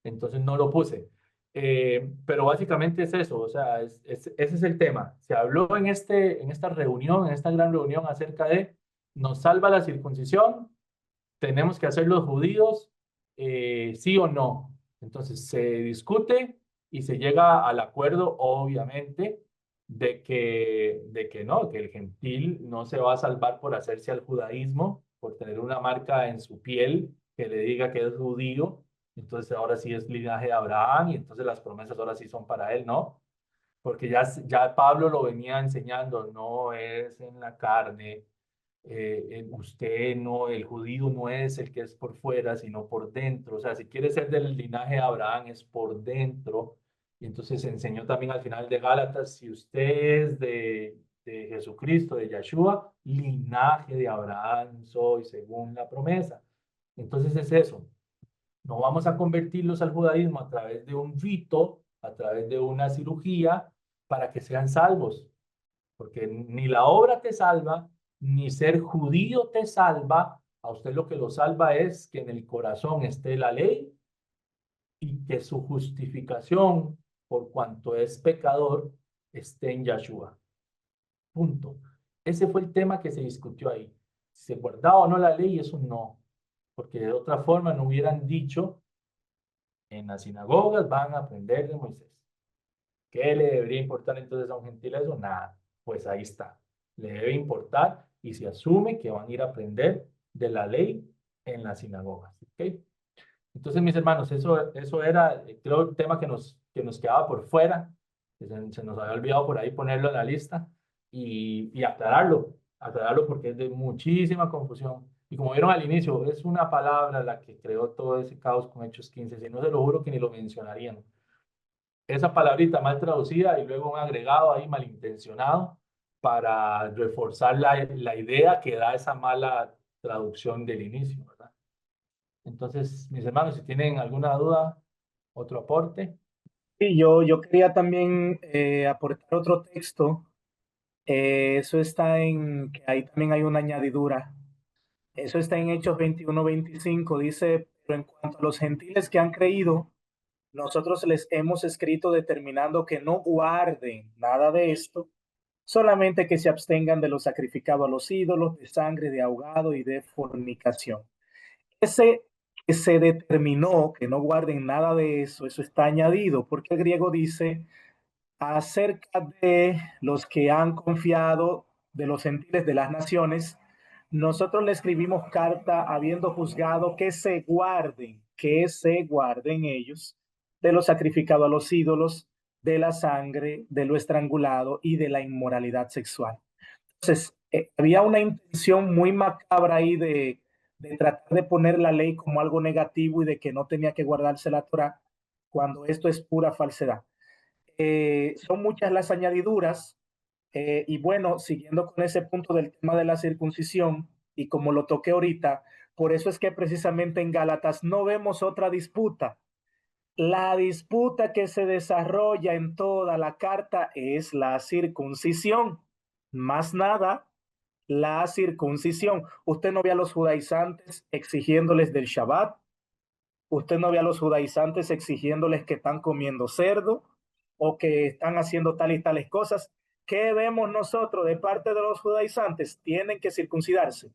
entonces no lo puse. Pero básicamente es eso, o sea, ese es el tema. Se habló en esta reunión, en esta gran reunión acerca de, ¿nos salva la circuncisión? ¿Tenemos que hacer los judíos? ¿Sí o no? Entonces se discute y se llega al acuerdo, obviamente, de que no, que el gentil no se va a salvar por hacerse al judaísmo, por tener una marca en su piel que le diga que es judío. Entonces ahora sí es linaje de Abraham y entonces las promesas ahora sí son para él, ¿no? Porque ya Pablo lo venía enseñando, no es en la carne, usted no, el judío no es el que es por fuera, sino por dentro. O sea, si quiere ser del linaje de Abraham, es por dentro. Y entonces se enseñó también al final de Gálatas, si usted es de Jesucristo, de Yeshua, linaje de Abraham soy, según la promesa. Entonces es eso. No vamos a convertirlos al judaísmo a través de un rito, a través de una cirugía, para que sean salvos, porque ni la obra te salva, ni ser judío te salva. A usted lo que lo salva es que en el corazón esté la ley y que su justificación, por cuanto es pecador, esté en Yeshua. Punto. Ese fue el tema que se discutió ahí. Si se guardaba o no la ley, eso no. Porque de otra forma no hubieran dicho, en las sinagogas van a aprender de Moisés. ¿Qué le debería importar entonces a un gentil eso? Nada. Pues ahí está. Le debe importar y se asume que van a ir a aprender de la ley en las sinagogas. ¿Ok? Entonces, mis hermanos, eso era, creo, el tema que nos quedaba por fuera, que se nos había olvidado por ahí ponerlo en la lista y aclararlo porque es de muchísima confusión. Y como vieron al inicio, es una palabra la que creó todo ese caos con Hechos 15, si no se lo juro que ni lo mencionarían. Esa palabrita mal traducida y luego un agregado ahí malintencionado para reforzar la idea que da esa mala traducción del inicio, ¿verdad? Entonces, mis hermanos, si tienen alguna duda, otro aporte. Sí, yo quería también aportar otro texto. Eso está que ahí también hay una añadidura. Eso está en Hechos 21-25. Dice, pero en cuanto a los gentiles que han creído, nosotros les hemos escrito determinando que no guarden nada de esto, solamente que se abstengan de lo sacrificado a los ídolos, de sangre, de ahogado y de fornicación. Ese que se determinó que no guarden nada de eso, eso está añadido, porque el griego dice acerca de los que han confiado, de los gentiles de las naciones, nosotros le escribimos carta habiendo juzgado que se guarden ellos de lo sacrificado a los ídolos, de la sangre, de lo estrangulado y de la inmoralidad sexual. Entonces, había una intención muy macabra ahí de tratar de poner la ley como algo negativo y de que no tenía que guardarse la Torah, cuando esto es pura falsedad. Son muchas las añadiduras, y bueno, siguiendo con ese punto del tema de la circuncisión, y como lo toqué ahorita, Por eso es que precisamente en Gálatas no vemos otra disputa. La disputa que se desarrolla en toda la carta es la circuncisión. Más nada, la circuncisión. Usted no ve a los judaizantes exigiéndoles del Shabbat. Usted no ve a los judaizantes exigiéndoles que están comiendo cerdo o que están haciendo tal y tales cosas. ¿Qué vemos nosotros de parte de los judaizantes? Tienen que circuncidarse,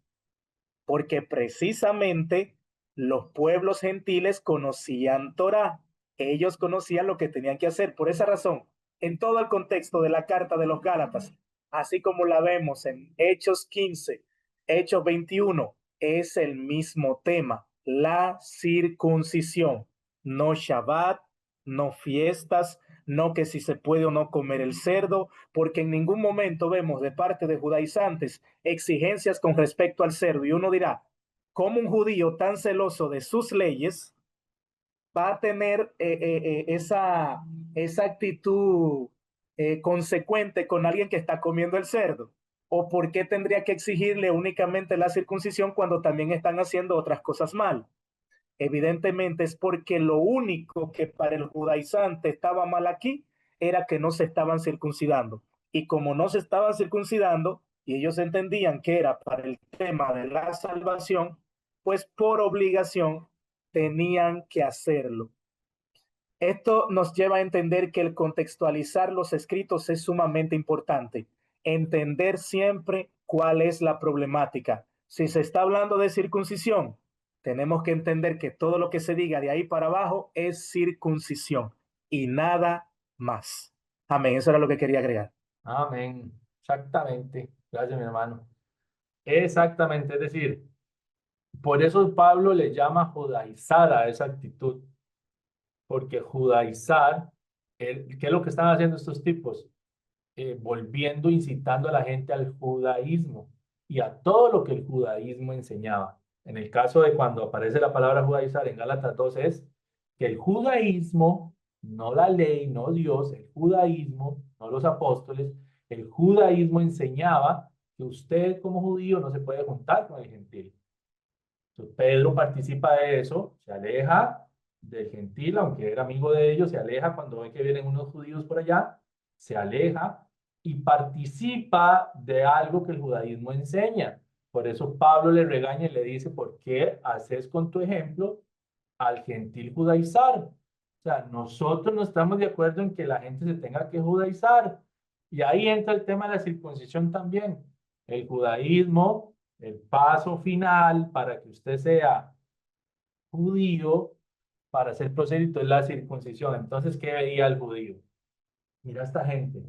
porque precisamente los pueblos gentiles conocían Torá, ellos conocían lo que tenían que hacer. Por esa razón, en todo el contexto de la carta de los Gálatas, así como la vemos en Hechos 15, Hechos 21, es el mismo tema, la circuncisión. No Shabbat, no fiestas, no que si se puede o no comer el cerdo, porque en ningún momento vemos de parte de judaizantes exigencias con respecto al cerdo. Y uno dirá, ¿cómo un judío tan celoso de sus leyes va a tener esa actitud consecuente con alguien que está comiendo el cerdo? ¿O por qué tendría que exigirle únicamente la circuncisión cuando también están haciendo otras cosas mal? Evidentemente es porque lo único que para el judaizante estaba mal aquí era que no se estaban circuncidando. Y como no se estaban circuncidando, y ellos entendían que era para el tema de la salvación, pues por obligación tenían que hacerlo. Esto nos lleva a entender que el contextualizar los escritos es sumamente importante. Entender siempre cuál es la problemática. Si se está hablando de circuncisión, tenemos que entender que todo lo que se diga de ahí para abajo es circuncisión y nada más. Amén. Eso era lo que quería agregar. Amén. Exactamente. Gracias, mi hermano. Exactamente. Es decir, por eso Pablo le llama judaizar a esa actitud. Porque judaizar, ¿qué es lo que están haciendo estos tipos? Volviendo, incitando a la gente al judaísmo y a todo lo que el judaísmo enseñaba. En el caso de cuando aparece la palabra judaizar en Gálatas 2 es que el judaísmo, no la ley, no Dios, el judaísmo, no los apóstoles, el judaísmo enseñaba que usted como judío no se puede juntar con el gentil. Entonces Pedro participa de eso, se aleja del gentil, aunque era amigo de ellos, se aleja cuando ve que vienen unos judíos por allá, se aleja y participa de algo que el judaísmo enseña. Por eso Pablo le regaña y le dice, ¿por qué haces con tu ejemplo al gentil judaizar? O sea, nosotros no estamos de acuerdo en que la gente se tenga que judaizar. Y ahí entra el tema de la circuncisión también. El judaísmo, el paso final para que usted sea judío, para ser prosélito, es la circuncisión. Entonces, ¿qué veía el judío? Mira, esta gente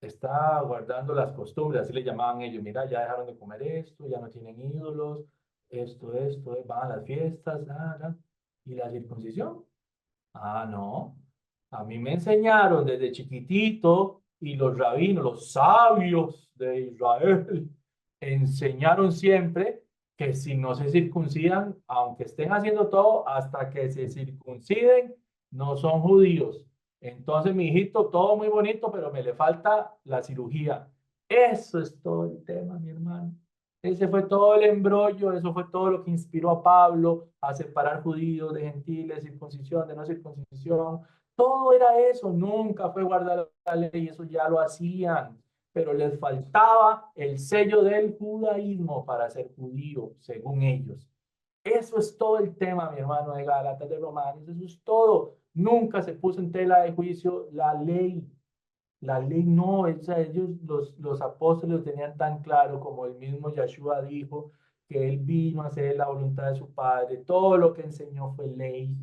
está guardando las costumbres, así le llamaban ellos. Mira, ya dejaron de comer esto, ya no tienen ídolos, esto, van a las fiestas, nada. ¿Y la circuncisión? Ah, no. A mí me enseñaron desde chiquitito y los rabinos, los sabios de Israel, enseñaron siempre que si no se circuncidan, aunque estén haciendo todo, hasta que se circunciden, no son judíos. Entonces, mi hijito, todo muy bonito, pero me le falta la cirugía. Eso es todo el tema, mi hermano. Ese fue todo el embrollo, eso fue todo lo que inspiró a Pablo a separar judíos de gentiles, circuncisión, de no circuncisión. Todo era eso, nunca fue guardar la ley, eso ya lo hacían, pero les faltaba el sello del judaísmo para ser judío, según ellos. Eso es todo el tema, mi hermano, de Gálatas, de Romanos, eso es todo. Nunca se puso en tela de juicio la ley. La ley no, o sea, ellos, los apóstoles lo tenían tan claro como el mismo Yeshua dijo, que él vino a hacer la voluntad de su Padre. Todo lo que enseñó fue ley,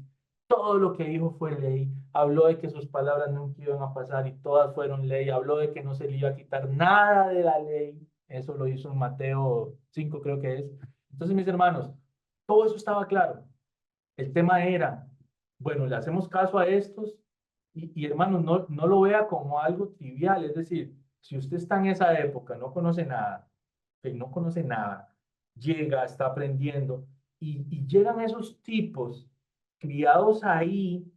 todo lo que dijo fue ley. Habló de que sus palabras nunca iban a pasar y todas fueron ley. Habló de que no se le iba a quitar nada de la ley. Eso lo hizo en Mateo 5, creo que es. Entonces, mis hermanos, todo eso estaba claro. El tema era, bueno, le hacemos caso a estos y hermanos, no lo vea como algo trivial. Es decir, si usted está en esa época, no conoce nada, que no conoce nada, llega, está aprendiendo y llegan esos tipos criados ahí.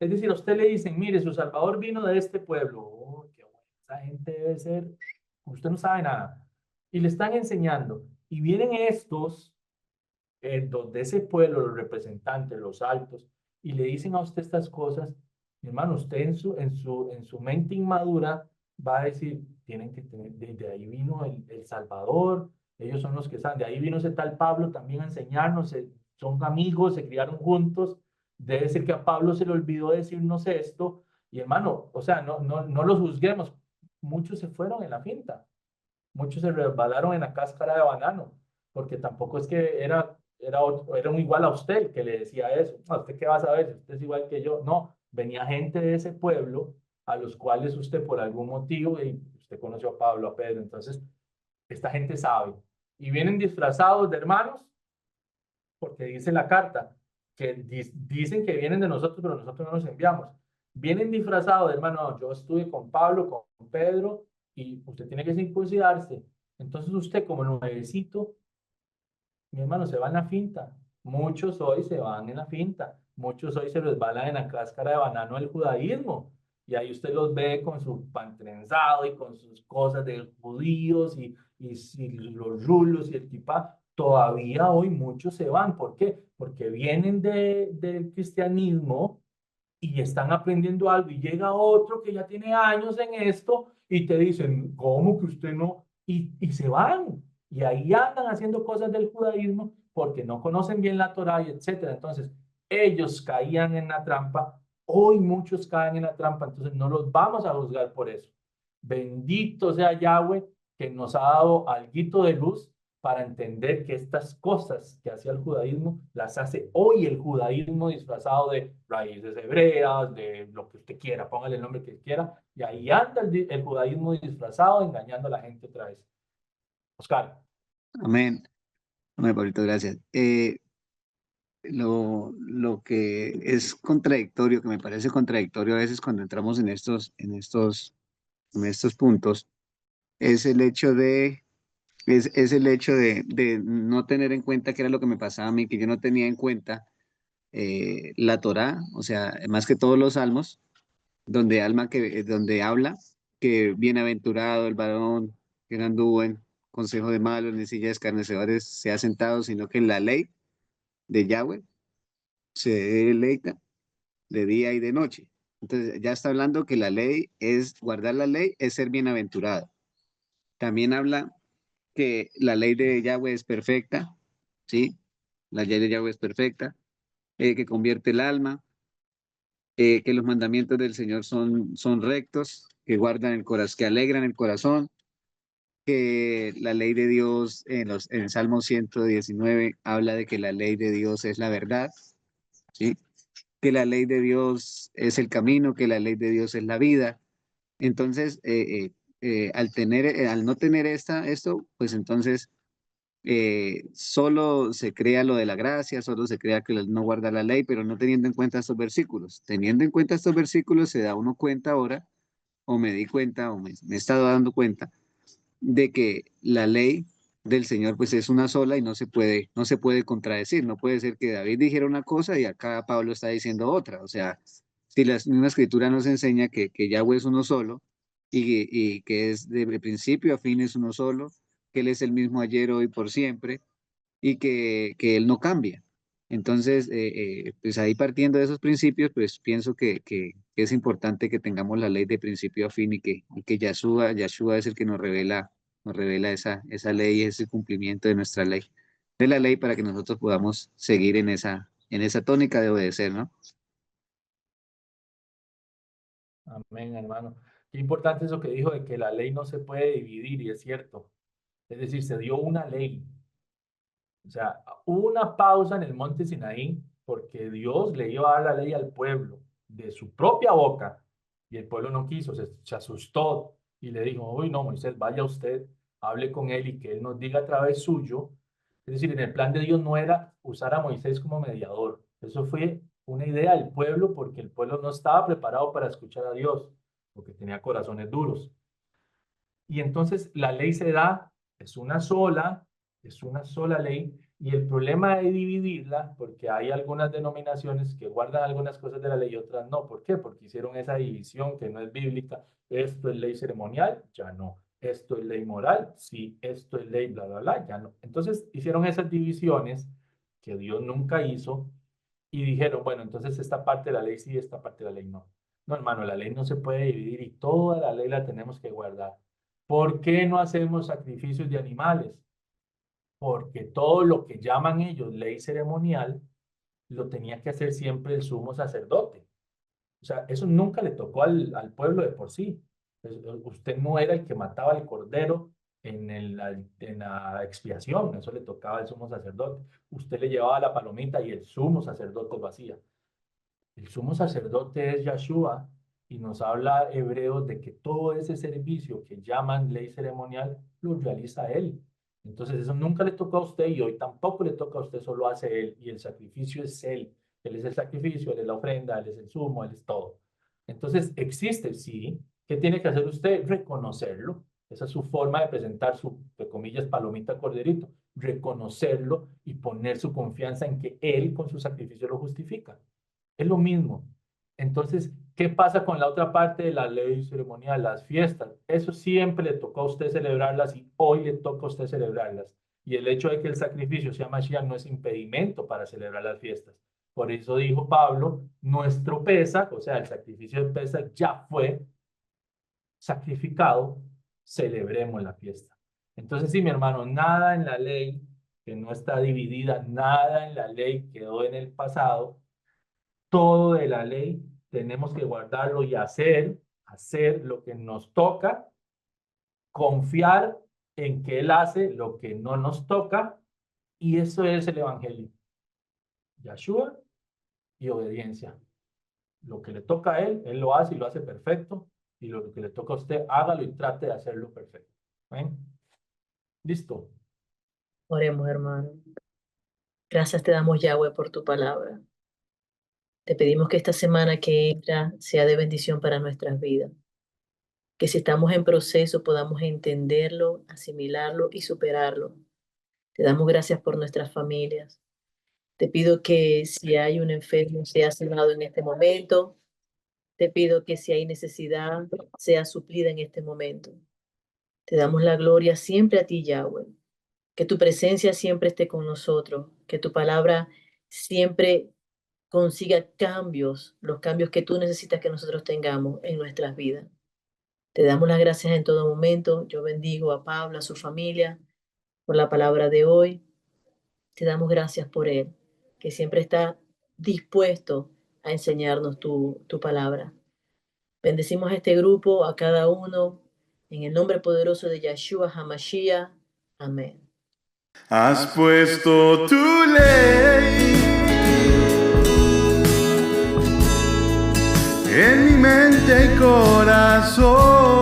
Es decir, a usted le dicen, mire, su Salvador vino de este pueblo. Oh, qué bueno, esa gente debe ser, usted no sabe nada. Y le están enseñando. Y vienen estos donde ese pueblo, los representantes, los altos, y le dicen a usted estas cosas, mi hermano, usted en su mente inmadura va a decir, tienen que tener, desde ahí vino el Salvador, ellos son los que saben, de ahí vino ese tal Pablo también a enseñarnos, son amigos, se criaron juntos, debe ser que a Pablo se le olvidó decirnos esto, y hermano, o sea, no los juzguemos, muchos se fueron en la finta, muchos se resbalaron en la cáscara de banano, porque tampoco es que era un igual a usted el que le decía eso. No, ¿usted qué va a saber? Usted es igual que yo. No, venía gente de ese pueblo a los cuales usted por algún motivo, y usted conoció a Pablo, a Pedro, entonces esta gente sabe. Y vienen disfrazados de hermanos, porque dice la carta, que dicen que vienen de nosotros, pero nosotros no los enviamos. Vienen disfrazados de hermano, yo estuve con Pablo, con Pedro, y usted tiene que circuncidarse. Entonces usted como nuevecito, mi hermano, se va en la finta. Muchos hoy se van en la finta. Muchos hoy se resbalan en la cáscara de banano del judaísmo. Y ahí usted los ve con su pan trenzado y con sus cosas de judíos y los rulos y el kipá. Todavía hoy muchos se van. ¿Por qué? Porque vienen del cristianismo y están aprendiendo algo y llega otro que ya tiene años en esto y te dicen, ¿cómo que usted no? Y se van y ahí andan haciendo cosas del judaísmo porque no conocen bien la Torá y etcétera. Entonces, ellos caían en la trampa, hoy muchos caen en la trampa, entonces no los vamos a juzgar por eso. Bendito sea Yahweh que nos ha dado alguito de luz para entender que estas cosas que hacía el judaísmo las hace hoy el judaísmo disfrazado de raíces hebreas, de lo que usted quiera, póngale el nombre que quiera, y ahí anda el judaísmo disfrazado engañando a la gente otra vez. Oscar. Amén. Amén, Pablito, gracias. Lo que es contradictorio, que me parece contradictorio a veces cuando entramos en estos puntos, es el hecho es el hecho de no tener en cuenta qué era lo que me pasaba a mí, que yo no tenía en cuenta la Torá, o sea, más que todos los salmos, donde habla que bienaventurado el varón que no anduvo en consejo de malos, ni silla de escarnecedores se ha sentado, sino que en la ley de Yahweh se deleita de día y de noche. Entonces ya está hablando que la ley es, guardar la ley es ser bienaventurado. También habla que la ley de Yahweh es perfecta, ¿sí? La ley de Yahweh es perfecta, que convierte el alma, que los mandamientos del Señor son rectos, que guardan el corazón, que alegran el corazón, que la ley de Dios en el Salmo 119 habla de que la ley de Dios es la verdad, ¿sí? Que la ley de Dios es el camino, que la ley de Dios es la vida. Entonces, al no tener esto, pues entonces solo se crea lo de la gracia, solo se crea que no guarda la ley, pero no teniendo en cuenta estos versículos. Teniendo en cuenta estos versículos, se da uno cuenta ahora, o me di cuenta, o me he estado dando cuenta, de que la ley del Señor pues es una sola y no se puede contradecir. No puede ser que David dijera una cosa y acá Pablo está diciendo otra. O sea, si la misma escritura nos enseña que Yahweh es uno solo y que es de principio a fin es uno solo, que Él es el mismo ayer, hoy, por siempre y que Él no cambia. Entonces, pues ahí partiendo de esos principios, pues pienso que es importante que tengamos la ley de principio a fin y que Yahshua es el que nos revela esa ley, ese cumplimiento de nuestra ley, de la ley para que nosotros podamos seguir en esa tónica de obedecer, ¿no? Amén, hermano. Qué importante eso que dijo de que la ley no se puede dividir, y es cierto. Es decir, se dio una ley. O sea, hubo una pausa en el monte Sinaí porque Dios le iba a dar la ley al pueblo de su propia boca y el pueblo no quiso, se asustó y le dijo, uy, no, Moisés, vaya usted, hable con él y que él nos diga a través suyo. Es decir, en el plan de Dios no era usar a Moisés como mediador. Eso fue una idea del pueblo porque el pueblo no estaba preparado para escuchar a Dios, porque tenía corazones duros. Y entonces la ley se da, es una sola ley, y el problema de dividirla, porque hay algunas denominaciones que guardan algunas cosas de la ley y otras no. ¿Por qué? Porque hicieron esa división que no es bíblica. Esto es ley ceremonial, ya no. Esto es ley moral, sí. Esto es ley, bla, bla, bla, ya no. Entonces hicieron esas divisiones que Dios nunca hizo, y dijeron, bueno, entonces esta parte de la ley sí, esta parte de la ley no. No, hermano, la ley no se puede dividir y toda la ley la tenemos que guardar. ¿Por qué no hacemos sacrificios de animales? Porque todo lo que llaman ellos ley ceremonial, lo tenía que hacer siempre el sumo sacerdote. O sea, eso nunca le tocó al pueblo de por sí. Usted no era el que mataba al cordero en la expiación, eso le tocaba al sumo sacerdote. Usted le llevaba la palomita y el sumo sacerdote lo hacía. El sumo sacerdote es Yahshua y nos habla Hebreos de que todo ese servicio que llaman ley ceremonial lo realiza él. Entonces eso nunca le toca a usted y hoy tampoco le toca a usted, solo hace él y el sacrificio es él. Él es el sacrificio, él es la ofrenda, él es el sumo, él es todo. Entonces existe, sí. ¿Qué tiene que hacer usted? Reconocerlo. Esa es su forma de presentar su, de comillas, palomita corderito. Reconocerlo y poner su confianza en que él con su sacrificio lo justifica. Es lo mismo. Entonces, ¿qué pasa con la otra parte de la ley ceremonial, las fiestas? Eso siempre le tocó a usted celebrarlas y hoy le toca a usted celebrarlas. Y el hecho de que el sacrificio sea Mashiach no es impedimento para celebrar las fiestas. Por eso dijo Pablo, nuestro Pesaj, o sea, el sacrificio de Pesaj ya fue sacrificado, celebremos la fiesta. Entonces, sí, mi hermano, nada en la ley que no está dividida, nada en la ley quedó en el pasado. Todo de la ley tenemos que guardarlo y hacer lo que nos toca, confiar en que Él hace lo que no nos toca, y eso es el Evangelio. Yahshua y obediencia. Lo que le toca a Él, Él lo hace y lo hace perfecto, y lo que le toca a usted, hágalo y trate de hacerlo perfecto. ¿Ven? Listo. Oremos, hermano. Gracias te damos, Yahweh, por tu palabra. Te pedimos que esta semana que entra sea de bendición para nuestras vidas. Que si estamos en proceso podamos entenderlo, asimilarlo y superarlo. Te damos gracias por nuestras familias. Te pido que si hay un enfermo sea sanado en este momento. Te pido que si hay necesidad sea suplida en este momento. Te damos la gloria siempre a ti, Yahweh. Que tu presencia siempre esté con nosotros. Que tu palabra siempre consiga cambios, los cambios que tú necesitas que nosotros tengamos en nuestras vidas. Te damos las gracias en todo momento. Yo bendigo a Pablo, a su familia, por la palabra de hoy. Te damos gracias por él, que siempre está dispuesto a enseñarnos tu palabra. Bendecimos a este grupo, a cada uno, en el nombre poderoso de Yahshua HaMashiach. Amén. Has puesto tu ley en mi mente y corazón.